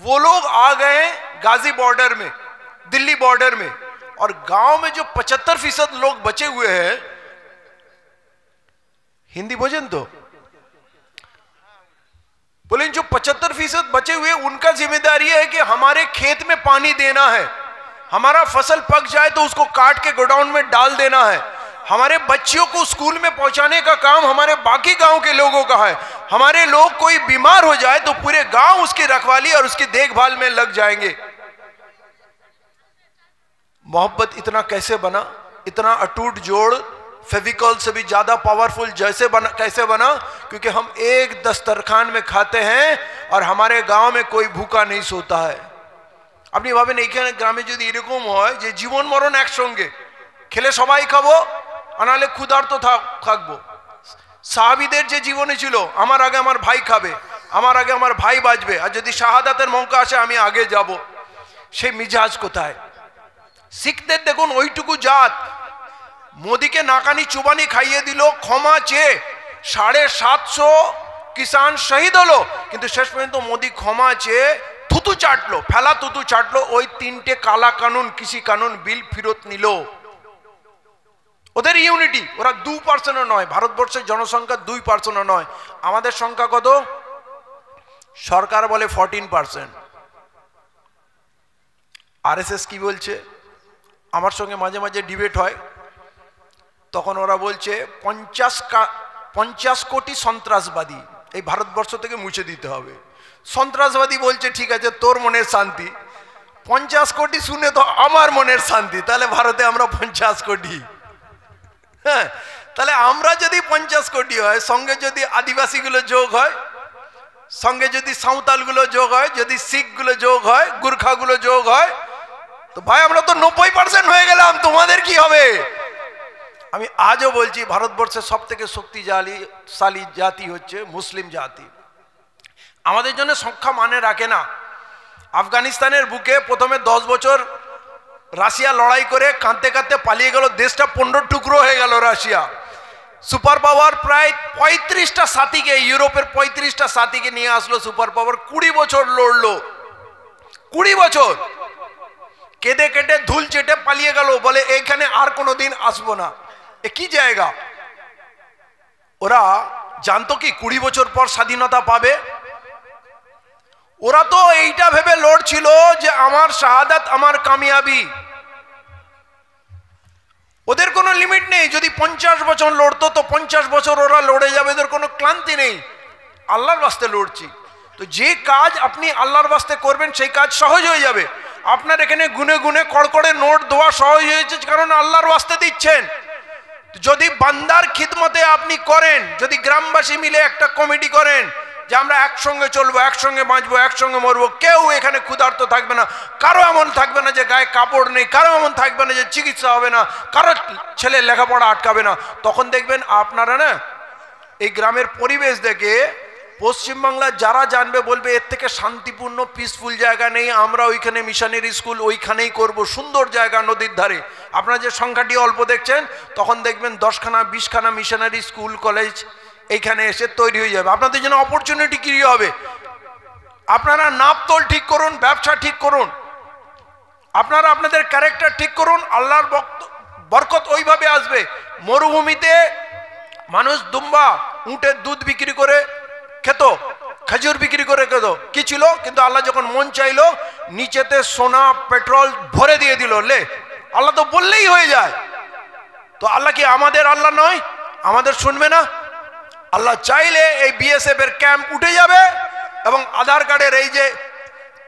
वो लोग आ गए गाजी बॉर्डर में, दिल्ली बॉर्डर में, और गांव में जो 75% लोग बचे हुए हैं, हिंदी भोजन तो बोले जो 75% बचे हुए, उनका जिम्मेदारी है कि हमारे खेत में पानी देना है, हमारा फसल पक जाए तो उसको काट के गोडाउन में डाल देना है, हमारे बच्चियों को स्कूल में पहुंचाने का काम हमारे बाकी गांव के लोगों का है, हमारे लोग कोई बीमार हो जाए तो पूरे गांव उसकी रखवाली और उसकी देखभाल में लग जाएंगे। मोहब्बत इतना कैसे बना, इतना अटूट जोड़ फेविकॉल से भी ज्यादा पावरफुल कैसे बना? क्योंकि हम एक दस्तरखान में खाते हैं और हमारे गांव में कोई भूखा नहीं सोता है। अपनी भावें এইখানে গ্রামে যদি এরকম হয় যে জীবন মরণ একসঙ্গে, খেলে সবাই খাবো, আনালে ক্ষুধার্ত থাকবো। সাহাবীদের যে জীবনে ছিল, আমার আগে আমার ভাই খাবে, আমার আগে আমার ভাই বাঁচবে, আর যদি শাহাদাতের মৌকা আসে আমি আগে যাব, সেই মিজাজ কোথায়? শিখদের দেখুন ওইটুকু জাত মোদিকে নাকানি চুবানি খাইয়ে দিল, ক্ষমা চেয়ে 750 কিষান শহীদ হলো, কিন্তু শেষ পর্যন্ত মোদি ক্ষমা চেয়ে থুতু চাটলো, ফেলা থুতু চাটলো, ওই 3টে কালা কানুন, কৃষি কানুন বিল ফেরত নিল। ওদের ইউনিটি, ওরা 2% নয়, ভারতবর্ষের জনসংখ্যা 2% নয়, আমাদের সংখ্যা কত? সরকার বলে 14%। আরএসএস কি বলছে? আমার সঙ্গে মাঝে মাঝে ডিবেট হয়, তখন ওরা বলছে 50 কোটি সন্ত্রাসবাদী এই ভারতবর্ষ থেকে মুছে দিতে হবে। সন্ত্রাসবাদী বলছে ঠিক আছে, তোর মনের শান্তি, 50 কোটি শুনে তো আমার মনের শান্তি, তাহলে ভারতে আমরা 50 কোটি। হ্যাঁ, তাহলে আমরা যদি 50 কোটি হয়, সঙ্গে যদি আদিবাসীগুলো যোগ হয়, সঙ্গে যদি সাঁওতালগুলো যোগ হয়, যদি শিখগুলো যোগ হয়, গুর্খাগুলো যোগ হয়, তো ভাই আমরা তো 90% হয়ে গেলাম, তোমাদের কি হবে? আমি আজও বলছি ভারতবর্ষের সব থেকে শক্তিশালী জাতি হচ্ছে মুসলিম জাতি। আমাদের জন্য সংখ্যা মানে রাখে না। আফগানিস্তানের বুকে প্রথমে 10 বছর রাশিয়া লড়াই করে কাঁদতে কাঁদতে পালিয়ে গেল, দেশটা 15 টুকরো হয়ে গেল রাশিয়া। সুপার পাওয়ার প্রায় 35টা সাথীকে, ইউরোপের 35টা সাথীকে নিয়ে আসলো সুপার পাওয়ার, 20 বছর লড়লো, 20 বছর কেঁদে কেটে ধুল চেটে পালিয়ে গেল, বলে এখানে আর কোনোদিন আসবো না। এ কি জায়গা? ওরা জানতো কি 20 বছর পর স্বাধীনতা পাবে? ওরা তো এইটা ভেবে লড়ছিল যে আমার শাহাদাত আমার কামিয়াবি। ওদের কোনো লিমিট নেই, যদি 50 বছর লড়তো তো 50 বছর ওরা লড়ে যাবে, ওদের কোনো ক্লান্তি নেই। আল্লাহর বাস্তে লড়ছি, তো যে কাজ আপনি আল্লাহর বাস্তে করবেন সেই কাজ সহজ হয়ে যাবে। আপনার এখানে গুনে গুনে কড়কড়ে নোট দেওয়া সহজ হয়েছে, কারণ আল্লাহর বাস্তে দিচ্ছেন। যদি বান্দার খিদমতে আপনি করেন, যদি গ্রামবাসী মিলে একটা কমিটি করেন যে আমরা একসঙ্গে চলবো, একসঙ্গে বাঁচবো, একসঙ্গে মরবো, কেউ এখানে ক্ষুধার্ত থাকবে না, কারো এমন থাকবে না যে গায়ে কাপড় নেই, কারো এমন থাকবে না যে চিকিৎসা হবে না, কারো ছেলে লেখাপড়া আটকাবে না, তখন দেখবেন আপনারা না এই গ্রামের পরিবেশ দেখে পশ্চিমবাংলার যারা জানবে বলবে এর থেকে শান্তিপূর্ণ পিসফুল জায়গা নেই, আমরা ওইখানে মিশনারি স্কুল ওইখানেই করব, সুন্দর জায়গা নদীর ধারে। আপনারা যে সংখ্যাটি অল্প দেখছেন, তখন দেখবেন 10খানা 20খানা মিশনারি স্কুল কলেজ এইখানে এসে তৈরি হয়ে যাবে। আপনাদের জন্য অপরচুনিটি কি হবে? আপনারা নাপতল ঠিক করুন, ব্যবসা ঠিক করুন, আপনারা আপনাদের ক্যারেক্টার ঠিক করুন, আল্লাহর বরকত ওইভাবে আসবে। মরুভূমিতে মানুষ দুম্বা উটের দুধ বিক্রি করে খেত, খেজুর বিক্রি করে খেত, কি ছিল? কিন্তু আল্লাহ যখন মন চাইলো নিচেতে সোনা পেট্রোল ভরে দিয়ে দিল। লে, আল্লাহ তো বললেই হয়ে যায়। তো আল্লাহ কি আমাদের আল্লাহ নয়? আমাদের শুনবে না? আল্লাহ চাইলে এই বিএসএফ এর ক্যাম্প উঠে যাবে এবং আধার কার্ডের এই যে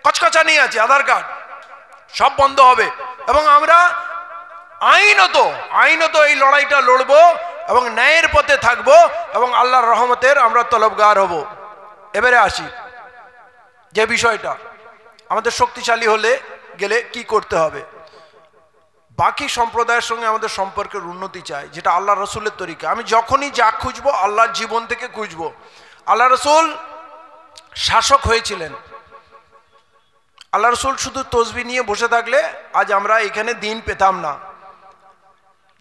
কচকচানি আছে আধার কার্ড সব বন্ধ হবে এবং আমরা আইনত এই লড়াইটা লড়বো এবং ন্যায়ের পথে থাকবো এবং আল্লাহর রহমতের আমরা তলবগার হব। এবারে আসি যে বিষয়টা, আমাদের শক্তিশালী হলে গেলে কি করতে হবে। বাকি সম্প্রদায়ের সঙ্গে আমাদের সম্পর্কের উন্নতি চাই, যেটা আল্লাহ রসুলের তরিকা। আমি যখনই যা খুঁজবো আল্লাহর জীবন থেকে খুঁজবো। আল্লাহ রসুল শাসক হয়েছিলেন। আল্লাহ রসুল শুধু তসবিহ নিয়ে বসে থাকলে আজ আমরা এখানে দিন পেতাম না।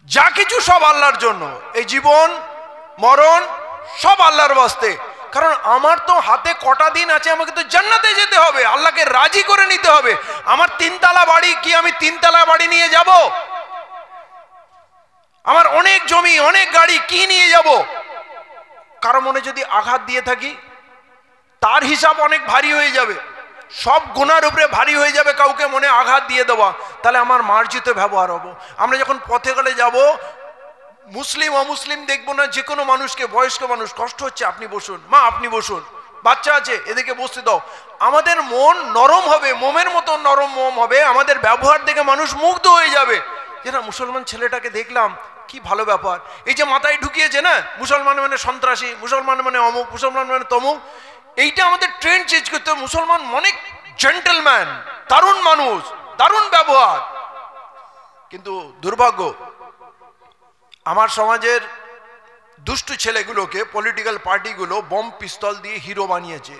যা কিছু সব আল্লাহর জন্য, এই জীবন মরণ সব আল্লাহর বাস্তে। কারণ আমার তো হাতে কটা দিন আছে, আমাকে তো জান্নাতে যেতে হবে, আল্লাহকে রাজি করে নিতে হবে। আমার তিনতলা বাড়ি, কি আমি তিনতলা বাড়ি নিয়ে যাব? আমার অনেক জমি, অনেক গাড়ি, কি নিয়ে যাব? কারো মনে যদি আঘাত দিয়ে থাকি তার হিসাব অনেক ভারী হয়ে যাবে, সব গুনার উপরে ভারী হয়ে যাবে কাউকে মনে আঘাত দিয়ে দেওয়া, তাহলে আমার মার্জিত ব্যবহার হবো। আমরা যখন পথে গেলে যাব, মুসলিম অমুসলিম দেখবো না, যে কোনো মানুষকে, বয়স্ক মানুষ কষ্ট হচ্ছে আপনি বসুন, মা আপনি বসুন, বাচ্চা আছে এদিকে বসতে দাও। আমাদের মন নরম হবে, মোমের মতো নরম মোম হবে, আমাদের ব্যবহার দেখে মানুষ মুগ্ধ হয়ে যাবে যে না মুসলমান ছেলেটাকে দেখলাম কি ভালো ব্যাপার। এই যে মাথায় ঢুকিয়েছে না মুসলমান মানে সন্ত্রাসী, মুসলমান মানে অমুক, মুসলমান মানে তমুক, এইটা আমাদের ট্রেন্ড চেঞ্জ করতে হবে। মুসলমান অনেক জেন্টলম্যান, দারুণ মানুষ, দারুণ ব্যবহার। কিন্তু দুর্ভাগ্য আমার সমাজের দুষ্টু ছেলেগুলোকে পলিটিক্যাল পার্টিগুলো বম পিস্তল দিয়ে হিরো বানিয়েছে।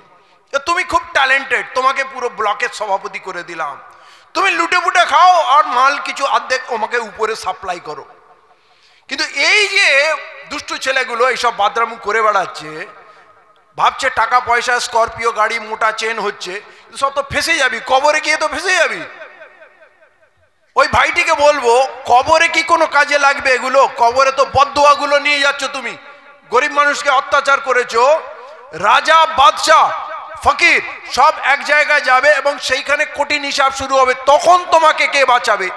তুমি খুব ট্যালেন্টেড, তোমাকে পুরো ব্লকের সভাপতি করে দিলাম, তুমি লুটে পুটে খাও আর মাল কিছু অর্ধেক আমাকে উপরে সাপ্লাই করো। কিন্তু এই যে দুষ্টু ছেলেগুলো এইসব বাদরামু করে বেড়াচ্ছে, ভাবছে টাকা পয়সা, স্করপিও গাড়ি, মোটা চেন হচ্ছে, সব তো ফেসে যাবি, কবরে গিয়ে তো ফেসে যাবি। ওই ভাইটিকে বলবো কবরে কি কোনো কাজে লাগবে এগুলো? কবরে তো বদদোয়াগুলো নিয়ে যাচ্ছ তুমি, গরিব মানুষকে অত্যাচার করেছো, রাজা বাদশাহ ফকির সব এক জায়গায় যাবে এবং সেইখানে কঠিন হিসাব শুরু হবে, তখন তোমাকে কে বাঁচাবে?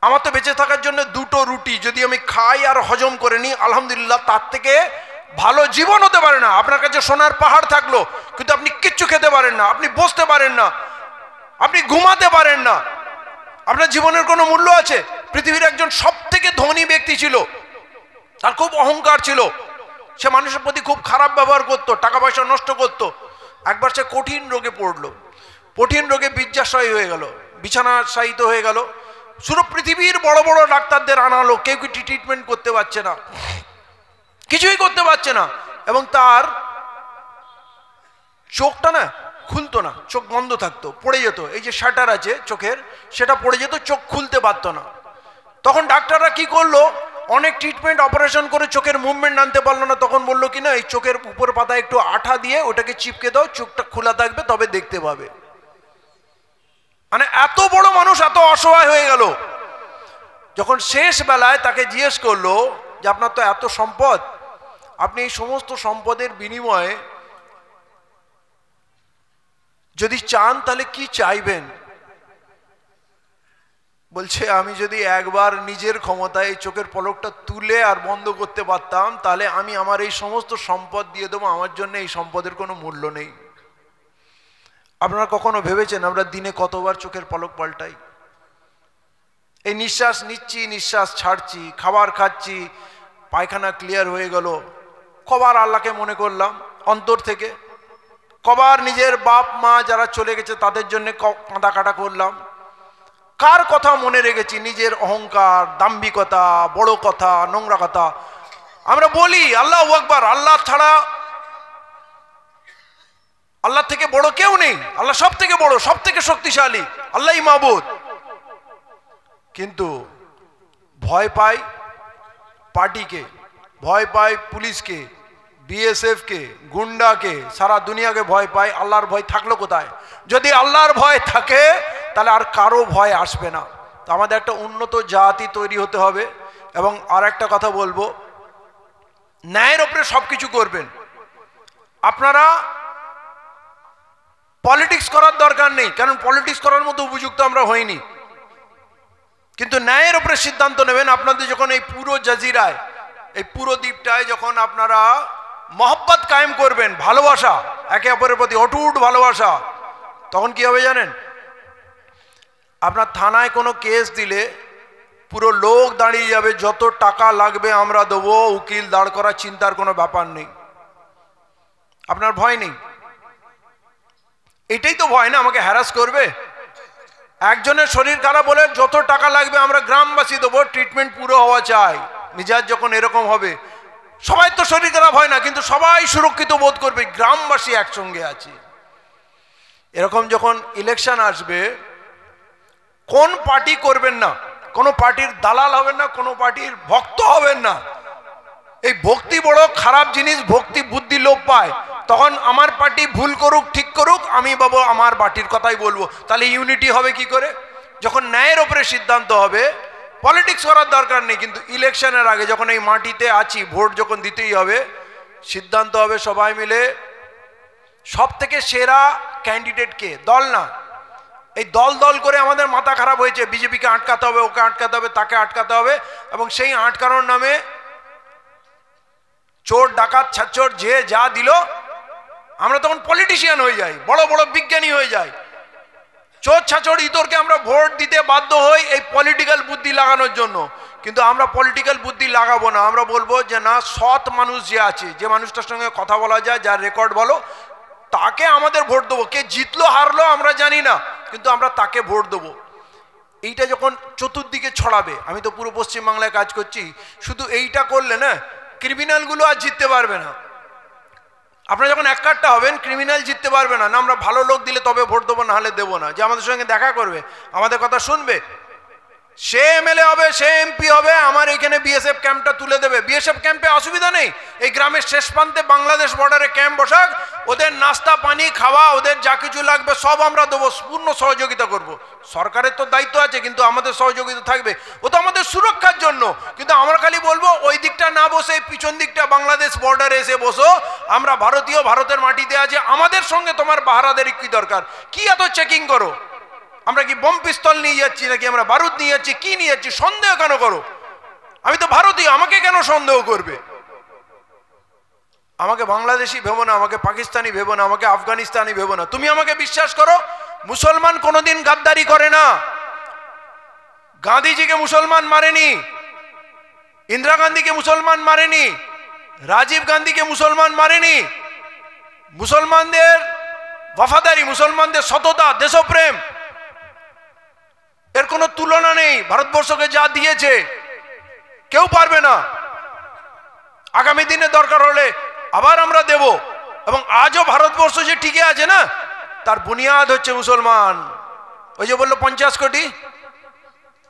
আমার তো বেঁচে থাকার জন্য দুটো রুটি যদি আমি খাই আর হজম করে নিই আলহামদুলিল্লাহ, তার থেকে ভালো জীবন হতে পারে না। আপনার কাছে সোনার পাহাড় থাকলো কিন্তু আপনি কিচ্ছু খেতে পারেন না, আপনি বসতে পারেন না, আপনি ঘুমাতে পারেন না, আপনার জীবনের কোনো মূল্য আছে? পৃথিবীর একজন সব থেকে ধনী ব্যক্তি ছিল, তার খুব অহংকার ছিল, সে মানুষের প্রতি খুব খারাপ ব্যবহার করতো, টাকা পয়সা নষ্ট করতো। একবার সে কঠিন রোগে পড়লো, কঠিন রোগে বিছাশায়ী হয়ে গেল, বিছানাশায়িত হয়ে গেল। পুরো পৃথিবীর বড় বড় ডাক্তারদের আনালো, কেউ কি ট্রিটমেন্ট করতে পারছে না, কিছুই করতে পারছে না। এবং তার চোখটা না খুলতো না, চোখ বন্ধ থাকতো, পড়ে যেত, এই যে শাটার আছে চোখের সেটা পড়ে যেত, চোখ খুলতে পারতো না। তখন ডাক্তাররা কি করলো, অনেক ট্রিটমেন্ট অপারেশন করে চোখের মুভমেন্ট আনতে পারলো না। তখন বললো কি না, এই চোখের উপর পাতায় একটু আঠা দিয়ে ওটাকে চিপকে দাও, চোখটা খোলা থাকবে, তবে দেখতে পাবে। মানে এত বড় মানুষ এত অসহায় হয়ে গেল। যখন শেষ বেলায় তাকে জিজ্ঞেস করলো যে আপনার তো এত সম্পদ, আপনি এই সমস্ত সম্পদের বিনিময়ে যদি চান তাহলে কি চাইবেন? বলছে আমি যদি একবার নিজের ক্ষমতায় এই চোখের পলকটা তুলে আর বন্ধ করতে পারতাম তাহলে আমি আমার এই সমস্ত সম্পদ দিয়ে দেবো, আমার জন্য এই সম্পদের কোনো মূল্য নেই। আপনারা কখনো ভেবেছেন আমরা দিনে কতবার চোখের পলক পাল্টাই? এই নিঃশ্বাস নিচ্ছি, নিঃশ্বাস ছাড়ছি, খাবার খাচ্ছি, পায়খানা ক্লিয়ার হয়ে গেল, কবার আল্লাহকে মনে করলাম অন্তর থেকে? কবার নিজের বাপ মা যারা চলে গেছে তাদের জন্য কাঁদা কাটা করলাম? কার কথা মনে রেখেছি? নিজের অহংকার, দাম্ভিকতা, বড় কথা, নোংরা কথা। আমরা বলি আল্লাহু আকবার, আল্লাহ ছাড়া, আল্লাহ থেকে বড় কেউ নেই, আল্লাহ সব থেকে বড়, সব থেকে শক্তিশালী, আল্লাহই মাবুদ। কিন্তু ভয় পাই পার্টিকে, ভয় পায় পুলিশকে, বিএসএফকে, গুন্ডাকে, সারা দুনিয়াকে ভয় পায়। আল্লাহর ভয় থাকলো কোথায়? যদি আল্লাহর ভয় থাকে তাহলে আর কারো ভয় আসবে না। তো আমাদের একটা উন্নত জাতি তৈরি হতে হবে। এবং আর একটা কথা বলবো, ন্যায়ের ওপরে সব কিছু করবেন আপনারা। পলিটিক্স করার দরকার নেই, কারণ পলিটিক্স করার মতো উপযুক্ত আমরা হইনি। কিন্তু ন্যায়ের উপরে সিদ্ধান্ত নেবেন। আপনাদের যখন এই পুরো জাজিরায়, এই পুরো দ্বীপটায় যখন আপনারা মহব্বত কায়েম করবেন, ভালোবাসা, একে অপরের প্রতি অটুট ভালোবাসা, তখন কি হবে জানেন? আপনার থানায় কোনো কেস দিলে পুরো লোক দাঁড়িয়ে যাবে, যত টাকা লাগবে আমরা দেবো, উকিল দাঁড় করা চিন্তার কোনো ব্যাপার নেই। আপনার ভয় নেই। এটাই তো ভয় না, আমাকে হ্যারাস করবে। একজনের শরীর খারাপ বলে যত টাকা লাগবে আমরা গ্রামবাসী দেবো, ট্রিটমেন্ট পুরো হওয়া চাই। মিজাজ যখন এরকম হবে, সবাই তো শরীর খারাপ হয় না, কিন্তু সবাই সুরক্ষিত বোধ করবে, গ্রামবাসী একসঙ্গে আছে। এরকম যখন ইলেকশন আসবে, কোন পার্টি করবেন না, কোনো পার্টির দালাল হবেন না, কোনো পার্টির ভক্ত হবেন না। এই ভক্তি বড় খারাপ জিনিস, ভক্তি বুদ্ধি লোপ পায়। তখন আমার পার্টি ভুল করুক ঠিক করুক, আমি বাবু আমার পার্টির কথাই বলবো। তাহলে ইউনিটি হবে কি করে? যখন ন্যায়ের ওপরে সিদ্ধান্ত হবে, পলিটিক্স করার দরকার নেই। কিন্তু ইলেকশনের আগে যখন এই মাটিতে আছি, ভোট যখন দিতেই হবে, সিদ্ধান্ত হবে সবাই মিলে সব থেকে সেরা ক্যান্ডিডেট কে, দল না। এই দল দল করে আমাদের মাথা খারাপ হয়েছে, বিজেপিকে আটকাতে হবে, ওকে আটকাতে হবে, তাকে আটকাতে হবে। এবং সেই আটকানোর নামে চোর ডাকাত ছাচ্চর যে যা দিল, আমরা তখন পলিটিশিয়ান হয়ে যাই, বড় বড় বিজ্ঞানী হয়ে যাই। চোর ছাচর ইতরকে আমরা ভোট দিতে বাধ্য হই এই পলিটিক্যাল বুদ্ধি লাগানোর জন্য। কিন্তু আমরা পলিটিক্যাল বুদ্ধি লাগাবো না, আমরা বলবো যে না, সৎ মানুষ যে আছে, যে মানুষটার সঙ্গে কথা বলা যায়, যার রেকর্ড বলো, তাকে আমাদের ভোট দেবো। কে জিতলো হারলো আমরা জানি না, কিন্তু আমরা তাকে ভোট দেবো। এইটা যখন চতুর্দিকে ছড়াবে, আমি তো পুরো পশ্চিমবাংলায় কাজ করছি, শুধু এইটা করলে না ক্রিমিনালগুলো আর জিততে পারবে না। আপনারা যখন এক কাটটা হবেন, ক্রিমিনাল জিততে পারবে না। না, আমরা ভালো লোক দিলে তবে ভোট দেবো, না হলে দেবো না। যে আমাদের সঙ্গে দেখা করবে, আমাদের কথা শুনবে, সে এমএলএ হবে, সে এমপি হবে, আমার এখানে বিএসএফ ক্যাম্পটা তুলে দেবে। বিএসএফ ক্যাম্পে অসুবিধা নেই, এই গ্রামের শেষ প্রান্তে বাংলাদেশ বর্ডারে ক্যাম্প বসাক, ওদের নাস্তা পানি খাওয়া, ওদের যা কিছু লাগবে সব আমরা দেবো, পূর্ণ সহযোগিতা করব। সরকারের তো দায়িত্ব আছে, কিন্তু আমাদের সহযোগিতা থাকবে, ও তো আমাদের সুরক্ষার জন্য। কিন্তু আমরা খালি বলবো ওই দিকটা না বসে পিছন দিকটা বাংলাদেশ বর্ডারে এসে বসো, আমরা ভারতীয়, ভারতের মাটিতে আছে, আমাদের সঙ্গে তোমার পাহারাদের কি দরকার? কি এত চেকিং করো? আমরা কি বোম পিস্তল নিয়ে যাচ্ছি নাকি আমরা বারুদ নিয়ে যাচ্ছি? কি নিয়ে যাচ্ছি? সন্দেহ কেন করো? আমি তো ভারতীয়, আমাকে কেন সন্দেহ করবে? আমাকে বাংলাদেশি ভেবো না, আমাকে পাকিস্তানি ভেবো না, আমাকে আফগানিস্তানি ভেবো না। তুমি আমাকে বিশ্বাস করো, মুসলমান কোনোদিন গাদ্দারি করে না। গান্ধীজিকে মুসলমান মারেনি, ইন্দিরা গান্ধীকে মুসলমান মারেনি, রাজীব গান্ধীকে মুসলমান মারেনি। মুসলমানদের ওয়াফাদারি, মুসলমানদের সততা, দেশপ্রেম, এর কোনো তুলনা নেই। ভারতবর্ষকে যা দিয়েছে কেউ পারবে না। আগামী দিনে দরকার হলে আবার আমরা দেব। এবং আজও ভারতবর্ষ যে টিকে আছে না, তার বুনিয়াদ হচ্ছে মুসলমান। ওই যে বললো 50 কোটি,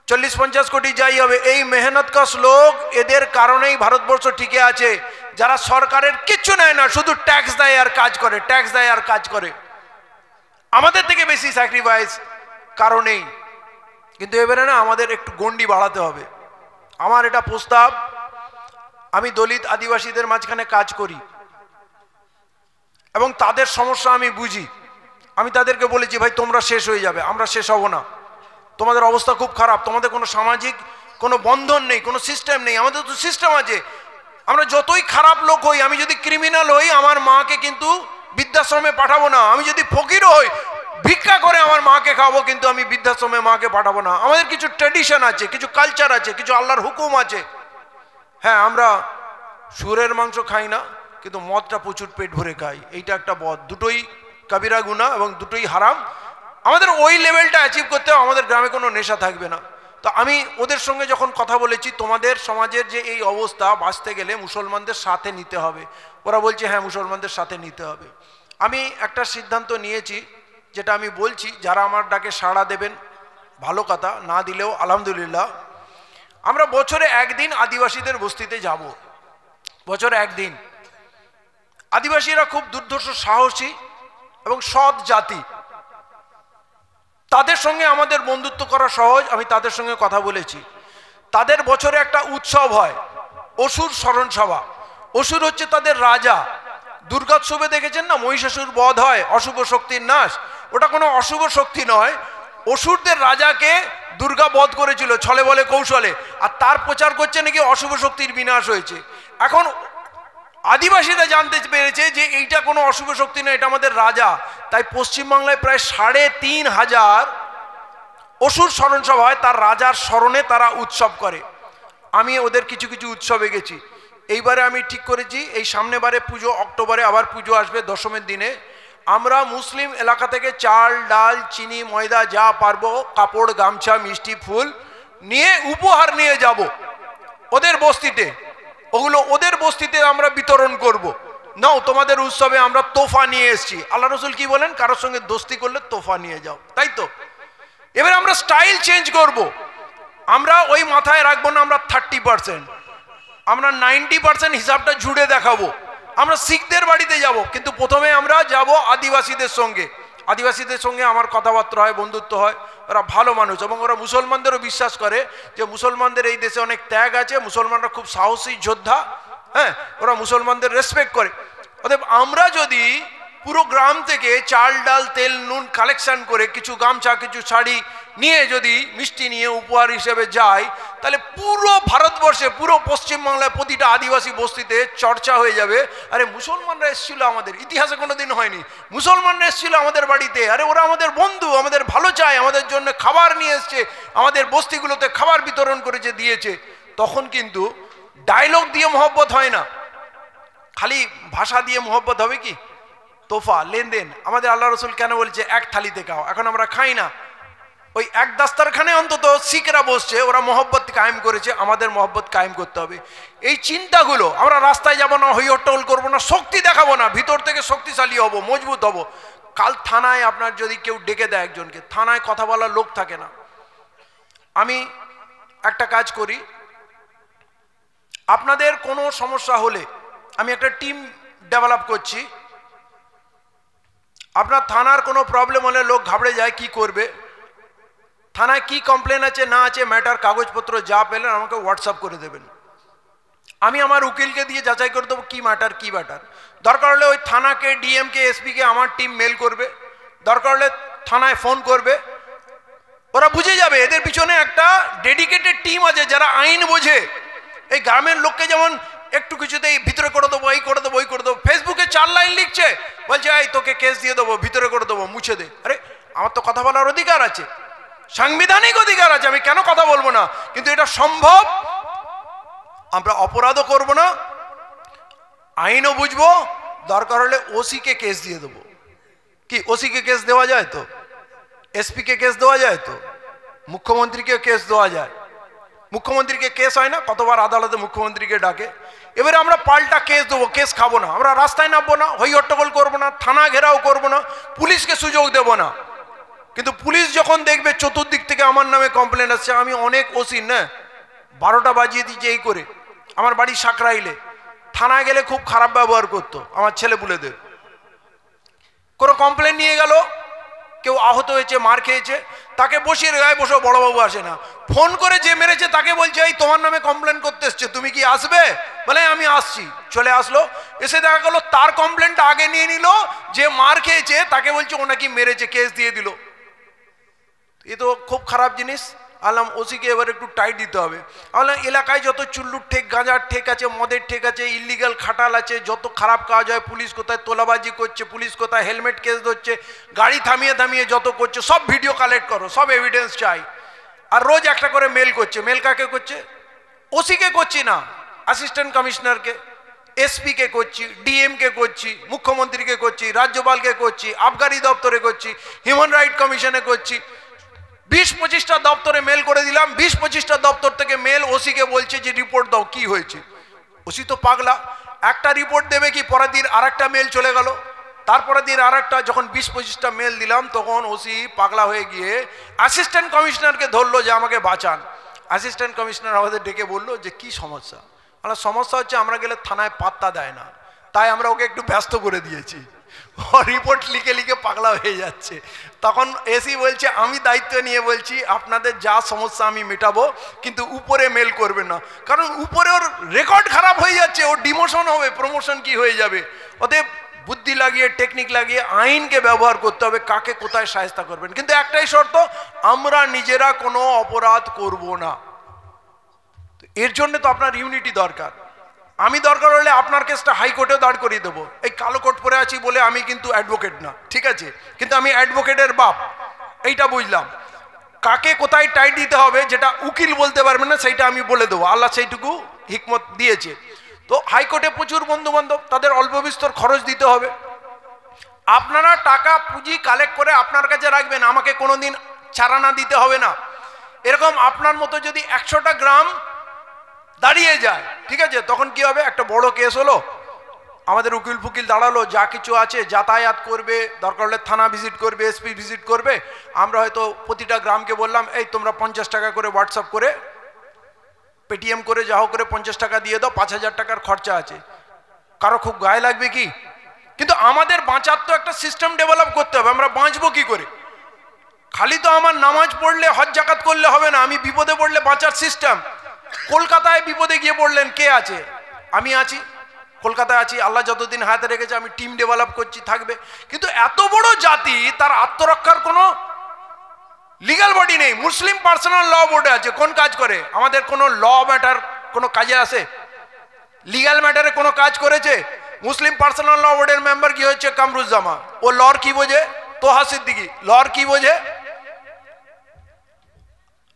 40-50 কোটি যাই হবে, এই মেহনতকশ লোক, এদের কারণেই ভারতবর্ষ টিকে আছে। যারা সরকারের কিচ্ছু নেয় না, শুধু ট্যাক্স দেয় আর কাজ করে, ট্যাক্স দেয় আর কাজ করে। আমাদের থেকে বেশি স্যাক্রিফাইস কারণেই। কিন্তু এবারে না, আমাদের একটু গণ্ডি বাড়াতে হবে। আমার এটা প্রস্তাব, আমি দলিত আদিবাসীদের মাঝখানে কাজ করি এবং তাদের সমস্যা আমি বুঝি। আমি তাদেরকে বলেছি, ভাই তোমরা শেষ হয়ে যাবে, আমরা শেষ হব না। তোমাদের অবস্থা খুব খারাপ, তোমাদের কোনো সামাজিক কোনো বন্ধন নেই, কোনো সিস্টেম নেই। আমাদের তো সিস্টেম আছে। আমরা যতই খারাপ লোক হই, আমি যদি ক্রিমিনাল হই, আমার মাকে কিন্তু বৃদ্ধাশ্রমে পাঠাবো না। আমি যদি ফকিরও হই, ভিক্ষা করে আমার মাকে খাওয়াবো, কিন্তু আমি বৃদ্ধাশ্রমে মাকে পাঠাবো না। আমাদের কিছু ট্র্যাডিশন আছে, কিছু কালচার আছে, কিছু আল্লাহর হুকুম আছে। হ্যাঁ, আমরা শুয়োরের মাংস খাই না, কিন্তু মদটা প্রচুর পেট ভরে খাই। এইটা একটা বদ, দুটোই কাবিরা গুনাহ এবং দুটোই হারাম। আমাদের ওই লেভেলটা অ্যাচিভ করতে হবে, আমাদের গ্রামে কোনো নেশা থাকবে না। তো আমি ওদের সঙ্গে যখন কথা বলেছি, তোমাদের সমাজের যে এই অবস্থা, বাঁচতে গেলে মুসলমানদের সাথে নিতে হবে। ওরা বলছে হ্যাঁ, মুসলমানদের সাথে নিতে হবে। আমি একটা সিদ্ধান্ত নিয়েছি, যেটা আমি বলছি, যারা আমার ডাকে সাড়া দেবেন ভালো কথা, না দিলেও আলহামদুলিল্লাহ। আমরা বছরে একদিন আদিবাসীদের বস্তিতে যাব। বছরে একদিন। আদিবাসীরা খুব দুর্ধর্ষ সাহসী এবং সৎ জাতি, তাদের সঙ্গে আমাদের বন্ধুত্ব করা সহজ। আমি তাদের সঙ্গে কথা বলেছি। তাদের বছরে একটা উৎসব হয়, অসুর স্মরণ সভা। অসুর হচ্ছে তাদের রাজা। দুর্গোৎসবে দেখেছেন না, মহিষাসুর বধ হয়, অশুভ শক্তির নাশ। ওটা কোনো অশুভ শক্তি নয়, অসুরদের রাজাকে দুর্গা বধ করেছিল ছলে বলে কৌশলে, আর তার প্রচার করছে নাকি অশুভ শক্তির বিনাশ হয়েছে। এখন আদিবাসীরা জানতে পেরেছে যে এইটা কোনো অশুভ শক্তি নয়, এটা আমাদের রাজা। তাই পশ্চিমবাংলায় প্রায় ৩৫০০ অসুর স্মরণ সভা হয়, তার রাজার স্মরণে তারা উৎসব করে। আমি ওদের কিছু কিছু উৎসবে গেছি। এইবারে আমি ঠিক করেছি, এই সামনেবারে পুজো, অক্টোবরে আবার পুজো আসবে দশমীর দিনে, আমরা মুসলিম এলাকা থেকে চাল ডাল চিনি ময়দা যা পারবো, কাপড় গামছা মিষ্টি ফুল নিয়ে উপহার নিয়ে যাব ওদের বস্তিতে। ওগুলো ওদের বস্তিতে আমরা বিতরণ করব। নাও তোমাদের উৎসবে আমরা তোফা নিয়ে এসেছি। আল্লাহ রসুল কি বলেন, কারোর সঙ্গে দোস্তি করলে তোফা নিয়ে যাও, তাই তো? এবার আমরা স্টাইল চেঞ্জ করব। আমরা ওই মাথায় রাখবো না আমরা 30%, আমরা 90% হিসাবটা জুড়ে দেখাবো। আমরা শিখদের বাড়িতে যাব, কিন্তু প্রথমে আমরা যাব আদিবাসীদের সঙ্গে। আদিবাসীদের সঙ্গে আমার কথাবার্তা হয়, বন্ধুত্ব হয়। ওরা ভালো মানুষ এবং ওরা মুসলমানদেরও বিশ্বাস করে যে মুসলমানদের এই দেশে অনেক ত্যাগ আছে, মুসলমানরা খুব সাহসী যোদ্ধা। হ্যাঁ, ওরা মুসলমানদের রেসপেক্ট করে। অতএব আমরা যদি পুরো গ্রাম থেকে চাল ডাল তেল নুন কালেকশন করে কিছু গামছা কিছু শাড়ি নিয়ে যদি মিষ্টি নিয়ে উপহার হিসেবে যাই, তাহলে পুরো ভারতবর্ষে পুরো পশ্চিমবাংলায় প্রতিটা আদিবাসী বস্তিতে চর্চা হয়ে যাবে, আরে মুসলমানরা এসেছিল আমাদের, ইতিহাসে কোনোদিন হয়নি, মুসলমানরা এসেছিল আমাদের বাড়িতে, আরে ওরা আমাদের বন্ধু, আমাদের ভালো চায়, আমাদের জন্য খাবার নিয়ে এসছে, আমাদের বস্তিগুলোতে খাবার বিতরণ করেছে দিয়েছে। তখন কিন্তু ডায়লগ দিয়ে মহব্বত হয় না, খালি ভাষা দিয়ে মহব্বত হবে কি? তোফা লেনদেন। আমাদের আল্লাহ রসুল কেন বলছে এক থালিতে খাও? এখন আমরা খাই না, ওই এক দাস্তারখানে অন্তত শিখরা বসছে, ওরা মহব্বত কায়েম করেছে, আমাদের মহব্বত কায়েম করতে হবে। এই চিন্তাগুলো, আমরা রাস্তায় যাব না, হই হট্টগোল করবো না, শক্তি দেখাবো না, ভিতর থেকে শক্তিশালী হব, মজবুত হব। কাল থানায় আপনার যদি কেউ ডেকে দেয় একজনকে, থানায় কথা বলার লোক থাকে না। আমি একটা কাজ করি, আপনাদের কোনো সমস্যা হলে আমি একটা টিম ডেভেলপ করছি। আপনার থানার কোনো প্রবলেম হলে লোক ঘাবড়ে যায়, কি করবে, থানায় কি কমপ্লেন আছে না আছে, ম্যাটার কাগজপত্র যা পেলেন আমাকে হোয়াটসঅ্যাপ করে দেবেন। আমি আমার উকিলকে দিয়ে যাচাই করে দেবো কি ম্যাটার কি ম্যাটার। দরকার হলে ওই থানাকে, ডিএমকে, এসপিকে আমার টিম মেল করবে, দরকার হলে থানায় ফোন করবে, ওরা বুঝে যাবে এদের পিছনে একটা ডেডিকেটেড টিম আছে যারা আইন বোঝে। এই গ্রামের লোককে যেমন একটু কিছুতেই ভিতরে করে দেবো, এই করে দেবো, ওই করে দেবো, ফেসবুকে 4 লাইন লিখছে, বলছে এই তোকে কেস দিয়ে দেবো, ভিতরে করে দেবো, মুছে দে। আরে আমার তো কথা বলার অধিকার আছে, সাংবিধানিক অধিকার আছে, আমি কেন কথা বলবো না? কিন্তু এটা সম্ভব, আমরা অপরাধও করব না, আইনও বুঝবো, দরকার হলে ওসিকে কেস দিয়ে দেবো। কি ওসিকে কেস দেওয়া যায় তো, এসপিকে কেস দেওয়া যায় তো, মুখ্যমন্ত্রীকে কেস দেওয়া যায়। মুখ্যমন্ত্রীকে কেস হয় না, কতবার আদালতে মুখ্যমন্ত্রীকে ডাকে। এবারে আমরা পাল্টা কেস দেবো, কেস খাবো না, আমরা রাস্তায় নামবো না, হই হট্টগোল করবো না, থানা ঘেরাও করবো না, পুলিশকে সুযোগ দেবো না। কিন্তু পুলিশ যখন দেখবে চতুর্দিক থেকে আমার নামে কমপ্লেন আসছে, আমি অনেক ওসি না 12টা বাজিয়ে দিয়েছি এই করে, আমার বাড়ি সাকরাইলে, থানায় গেলে খুব খারাপ ব্যবহার করতো আমার ছেলেপুলেদের। কোনো কমপ্লেন নিয়ে গেল, কেউ আহত হয়েছে, মার খেয়েছে, তাকে বসিয়ে গায়ে বসে, বড়বাবু আসে না, ফোন করে যে মেরেছে তাকে বলছে এই তোমার নামে কমপ্লেন করতে এসছে, তুমি কি আসবে? বলে আমি আসছি। চলে আসলো, এসে দেখা গেল তার কমপ্লেনটা আগে নিয়ে নিল, যে মার খেয়েছে তাকে বলছে ও নাকি মেরেছে, কেস দিয়ে দিল। এ তো খুব খারাপ জিনিস। আলাম ওসিকে এবার একটু টাইট দিতে হবে। আলাম এলাকায় যত চুল্লুর ঠেক, গাঁজার ঠেক আছে, মদের ঠেক আছে, ইলিগাল খাটাল আছে, যত খারাপ কাজ হয়, পুলিশ কোথায় তোলাবাজি করছে, পুলিশ কোথায় হেলমেট কেস ধরছে, গাড়ি থামিয়ে থামিয়ে যত করছে, সব ভিডিও কালেক্ট করো, সব এভিডেন্স চাই। আর রোজ একটা করে মেল করছে। মেল কাকে করছে? ওসিকে করছি না, অ্যাসিস্ট্যান্ট কমিশনারকে, এসপিকে করছি, ডিএমকে করছি, মুখ্যমন্ত্রীকে করছি, রাজ্যপালকে করছি, আবগারি দপ্তরে করছি, হিউম্যান রাইট কমিশনে করছি। 20-25টা দপ্তরে মেল করে দিলাম। 20-25টা দপ্তর থেকে মেল ওসিকে বলছে যে রিপোর্ট দাও, কি হয়েছে। ওসি তো পাগলা, একটা রিপোর্ট দেবে কি, পরের দিন আরেকটা মেল চলে গেল, তারপরে দিন আরেকটা। যখন 20-25টা মেল দিলাম তখন ওসি পাগলা হয়ে গিয়ে অ্যাসিস্ট্যান্ট কমিশনারকে ধরলো যে আমাকে বাঁচান। অ্যাসিস্ট্যান্ট কমিশনার আমাদের ডেকে বললো যে কি সমস্যা। আমার সমস্যা হচ্ছে আমরা গেলে থানায় পাত্তা দেয় না, তাই আমরা ওকে একটু ব্যস্ত করে দিয়েছি, ও রিপোর্ট লিখে লিখে পাগলা হয়ে যাচ্ছে। তখন এসি বলছে আমি দায়িত্ব নিয়ে বলছি আপনাদের যা সমস্যা আমি মেটাবো, কিন্তু উপরে মেল করবেন না, কারণ উপরে ওর রেকর্ড খারাপ হয়ে যাচ্ছে, ওর ডিমোশন হবে, প্রমোশন কি হয়ে যাবে। ওদের বুদ্ধি লাগিয়ে টেকনিক লাগিয়ে আইনকে ব্যবহার করতে হবে, কাকে কোথায় শায়েস্তা করবেন। কিন্তু একটাই শর্ত, আমরা নিজেরা কোনো অপরাধ করব না। এর জন্য তো আপনার ইউনিটি দরকার। আমি দরকার হলে আপনার কেসটা হাইকোর্টেও দাঁড় করিয়ে দেবো। এই কালো কোট পরে আছি বলে আমি কিন্তু অ্যাডভোকেট না, ঠিক আছে, কিন্তু আমি অ্যাডভোকেটের বাপ, এইটা বুঝলাম। কাকে কোথায় টাইট দিতে হবে যেটা উকিল বলতে পারবে না, সেইটা আমি বলে দেবো, আল্লাহ সেইটুকু হিকমত দিয়েছে। তো হাইকোর্টে প্রচুর বন্ধু বান্ধব, তাদের অল্প বিস্তর খরচ দিতে হবে। আপনারা টাকা পুঁজি কালেক্ট করে আপনার কাছে রাখবেন, আমাকে কোনোদিন চারানা দিতে হবে না। এরকম আপনার মতো যদি 100টা গ্রাম দাঁড়িয়ে যায়, ঠিক আছে, তখন কি হবে, একটা বড় কেস হলো, আমাদের উকিল ফুকিল দাঁড়ালো, যা কিছু আছে যাতায়াত করবে, দরকার হলে থানা ভিজিট করবে, এসপি ভিজিট করবে। আমরা হয়তো প্রতিটা গ্রামকে বললাম এই তোমরা 50 টাকা করে হোয়াটসঅ্যাপ করে পেটিএম করে যা হোক করে 50 টাকা দিয়ে দাও, 5000 টাকার খরচা আছে। কারো খুব গায়ে লাগবে কি? কিন্তু আমাদের বাঁচার তো একটা সিস্টেম ডেভেলপ করতে হবে। আমরা বাঁচবো কি করে? খালি তো আমার নামাজ পড়লে হজ জাকাত করলে হবে না, আমি বিপদে পড়লে বাঁচার সিস্টেম। কলকাতায় বিপদে গিয়ে পড়লেন, কে আছে? আমি আছি, কলকাতায় আছি, আল্লাহ যতদিন হাতে রেখেছে আমি টিম ডেভেলপ করছি, থাকবে। কিন্তু এত বড় জাতি, তার আত্মরক্ষার কোনো লিগ্যাল বডি নেই। মুসলিম পার্সোনাল ল বোর্ডে আছে, কোন কাজ করে? আমাদের কোনো ল ম্যাটার কোনো কাজে আসে? লিগ্যাল ম্যাটারে কোনো কাজ করেছে? মুসলিম পার্সোনাল ল বোর্ডের মেম্বার কি হচ্ছে কামরুজ্জামান, ও লর কি বোঝে? তোহা সিদ্দিকি লর কি বোঝে?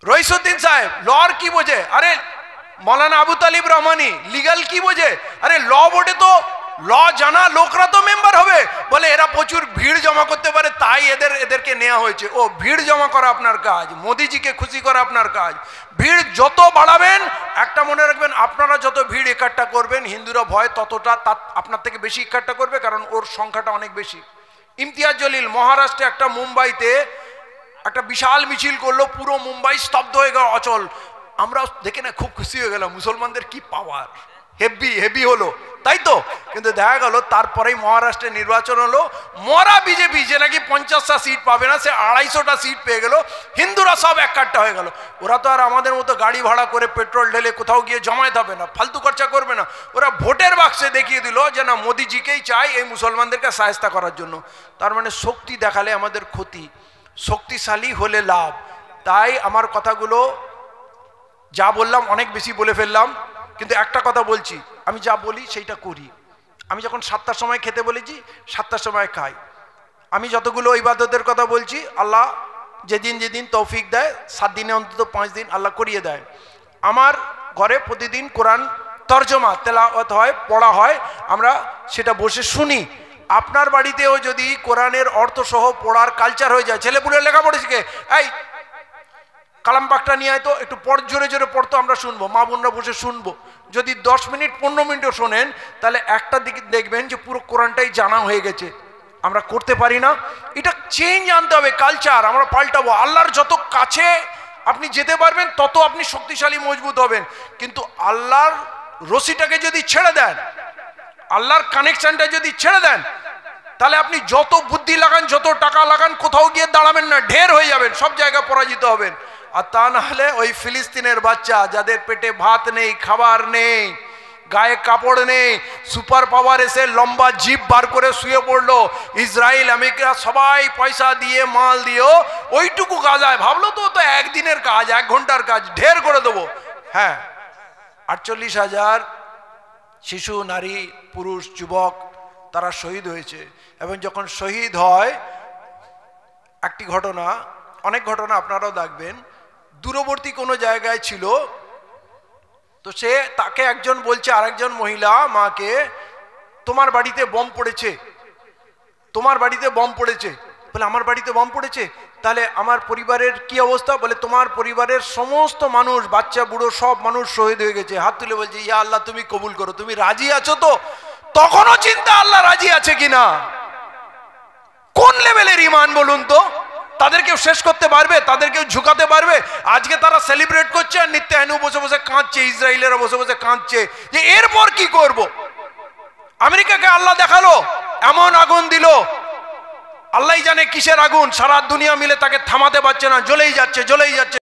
রইসুদ্দিন সাহেব লর কি বোঝে? আরে মৌলানা আবু তালিব রহমানি লিগ্যাল কি বোঝে? আরে ল বোর্ডে তো ল জানা লোকরা তো মেম্বার হবে। বলে এরা প্রচুর ভিড় জমা করতে পারে, তাই এদেরকে নেওয়া হয়েছে। ও ভিড় জমা করা আপনার কাজ, মোদিজিকে খুশি করা আপনার কাজ। ভিড় যত বাড়াবেন, একটা মনে রাখবেন, আপনারা যত ভিড় একাট্টা করবেন, হিন্দুরা ভয় ততটা আপনার থেকে বেশি একাট্টা করবে, কারণ ওর সংখ্যাটা অনেক বেশি। ইমতিয়াজ জলিল মহারাষ্ট্রে একটা মুম্বাইতে একটা বিশাল মিছিল করলো, পুরো মুম্বাই স্তব্ধ হয়ে গেল, অচল। আমরা দেখে না খুব খুশি হয়ে গেলাম, মুসলমানদের কি পাওয়ার, হেভি হেভি হলো, তাই তো। কিন্তু দেখা গেল তারপরেই মহারাষ্ট্রে নির্বাচন হলো, মরা বিজেপি যে নাকি 50টা সিট পাবে না, সে 250টা সিট পেয়ে গেল। হিন্দুরা সব এককাট্টা হয়ে গেল। ওরা তো আর আমাদের মতো গাড়ি ভাড়া করে পেট্রোল ঢেলে কোথাও গিয়ে জমায়েত হবে না, ফালতু খরচা করবে না। ওরা ভোটের বাক্সে দেখিয়ে দিল যে না, মোদিজিকেই চাই এই মুসলমানদেরকে সাহায্য করার জন্য। তার মানে শক্তি দেখালে আমাদের ক্ষতি, শক্তিশালী হলে লাভ। তাই আমার কথাগুলো যা বললাম অনেক বেশি বলে ফেললাম, কিন্তু একটা কথা বলছি, আমি যা বলি সেইটা করি। আমি যখন 7টার সময় খেতে বলেছি, 7টার সময় খাই। আমি যতগুলো ইবাদতের কথা বলছি, আল্লাহ যেদিন যেদিন তৌফিক দেয়, 7 দিনে অন্তত 5 দিন আল্লাহ করিয়ে দেয়। আমার ঘরে প্রতিদিন কোরআন তর্জমা তেলাওয়াত হয়, পড়া হয়, আমরা সেটা বসে শুনি। আপনার বাড়িতেও যদি কোরআনের অর্থ সহ পড়ার কালচার হয়ে যায়, ছেলেপুলে লেখাপড়া শিখে, এই কালাম পাকটা নিয়ে তো একটু পড়, জোরে জোরে পড়তো, আমরা শুনবো, মা বোনরা বসে শুনবো। যদি 10 মিনিট 15 মিনিটও শোনেন, তাহলে একটা দিকে দেখবেন যে পুরো কোরআনটাই জানা হয়ে গেছে। আমরা করতে পারি না, এটা চেঞ্জ আনতে হবে, কালচার আমরা পাল্টাবো। আল্লাহর যত কাছে আপনি যেতে পারবেন, তত আপনি শক্তিশালী মজবুত হবেন। কিন্তু আল্লাহর রশিটাকে যদি ছেড়ে দেন, আল্লাহর কানেকশনটা যদি ছেড়ে দেন, তাহলে আপনি যত বুদ্ধি লাগান, যত টাকা লাগান, কোথাও গিয়ে দাঁড়াবেন না, ঢের হয়ে যাবেন, সব জায়গায় পরাজিত হবেন। আর তা না হলে ওই ফিলিস্তিনের বাচ্চা, যাদের পেটে ভাত নেই, খাবার নেই, গায়ে কাপড় নেই, সুপার পাওয়ার এসে লম্বা জিপ বার করে শুয়ে পড়লো, ইসরায়েল আমেরিকা সবাই পয়সা দিয়ে মাল দিয়েও ওইটুকু গাজায় ভাবলো তো একদিনের কাজ, 1 ঘন্টার কাজ, ঢের করে দেবো। হ্যাঁ, 48,000 শিশু, নারী, পুরুষ, যুবক তারা শহীদ হয়েছে। এবং যখন শহীদ হয়, একটি ঘটনা, অনেক ঘটনা আপনারাও দেখবেন, দূরবর্তী কোনো জায়গায় ছিল, তো সে তাকে একজন বলছে, আরেকজন মহিলা মাকে, তোমার বাড়িতে বম পড়েছে, তোমার বাড়িতে বম পড়েছে। বলে আমার বাড়িতে বম পড়েছে, তাহলে আমার পরিবারের কি অবস্থা? বলে তোমার পরিবারের সমস্ত মানুষ, বাচ্চা বুড়ো সব মানুষ শহীদ হয়ে গেছে। হাত তুলে বলছে, ইয়া আল্লাহ তুমি কবুল করো, তুমি রাজি আছো তো? তখনও চিন্তা আল্লাহ রাজি আছে কিনা। কোন লেভেলের ঈমান বলুন তো? তাদেরকেও শেষ করতে পারবে, তাদেরকেও ঝুঁকাতে পারবে? আজকে তারা সেলিব্রেট করছে আর নেতানিয়াহু বসে বসে কাঁদছে, ইসরায়েলেরা বসে বসে কাঁদছে যে এরপর কি করব। আমেরিকাকে আল্লাহ দেখালো, এমন আগুন দিল, আল্লাহই জানে কিসের আগুন, সারা দুনিয়া মিলে তাকে থামাতে পারছে না, জ্বলেই যাচ্ছে জ্বলেই যাচ্ছে।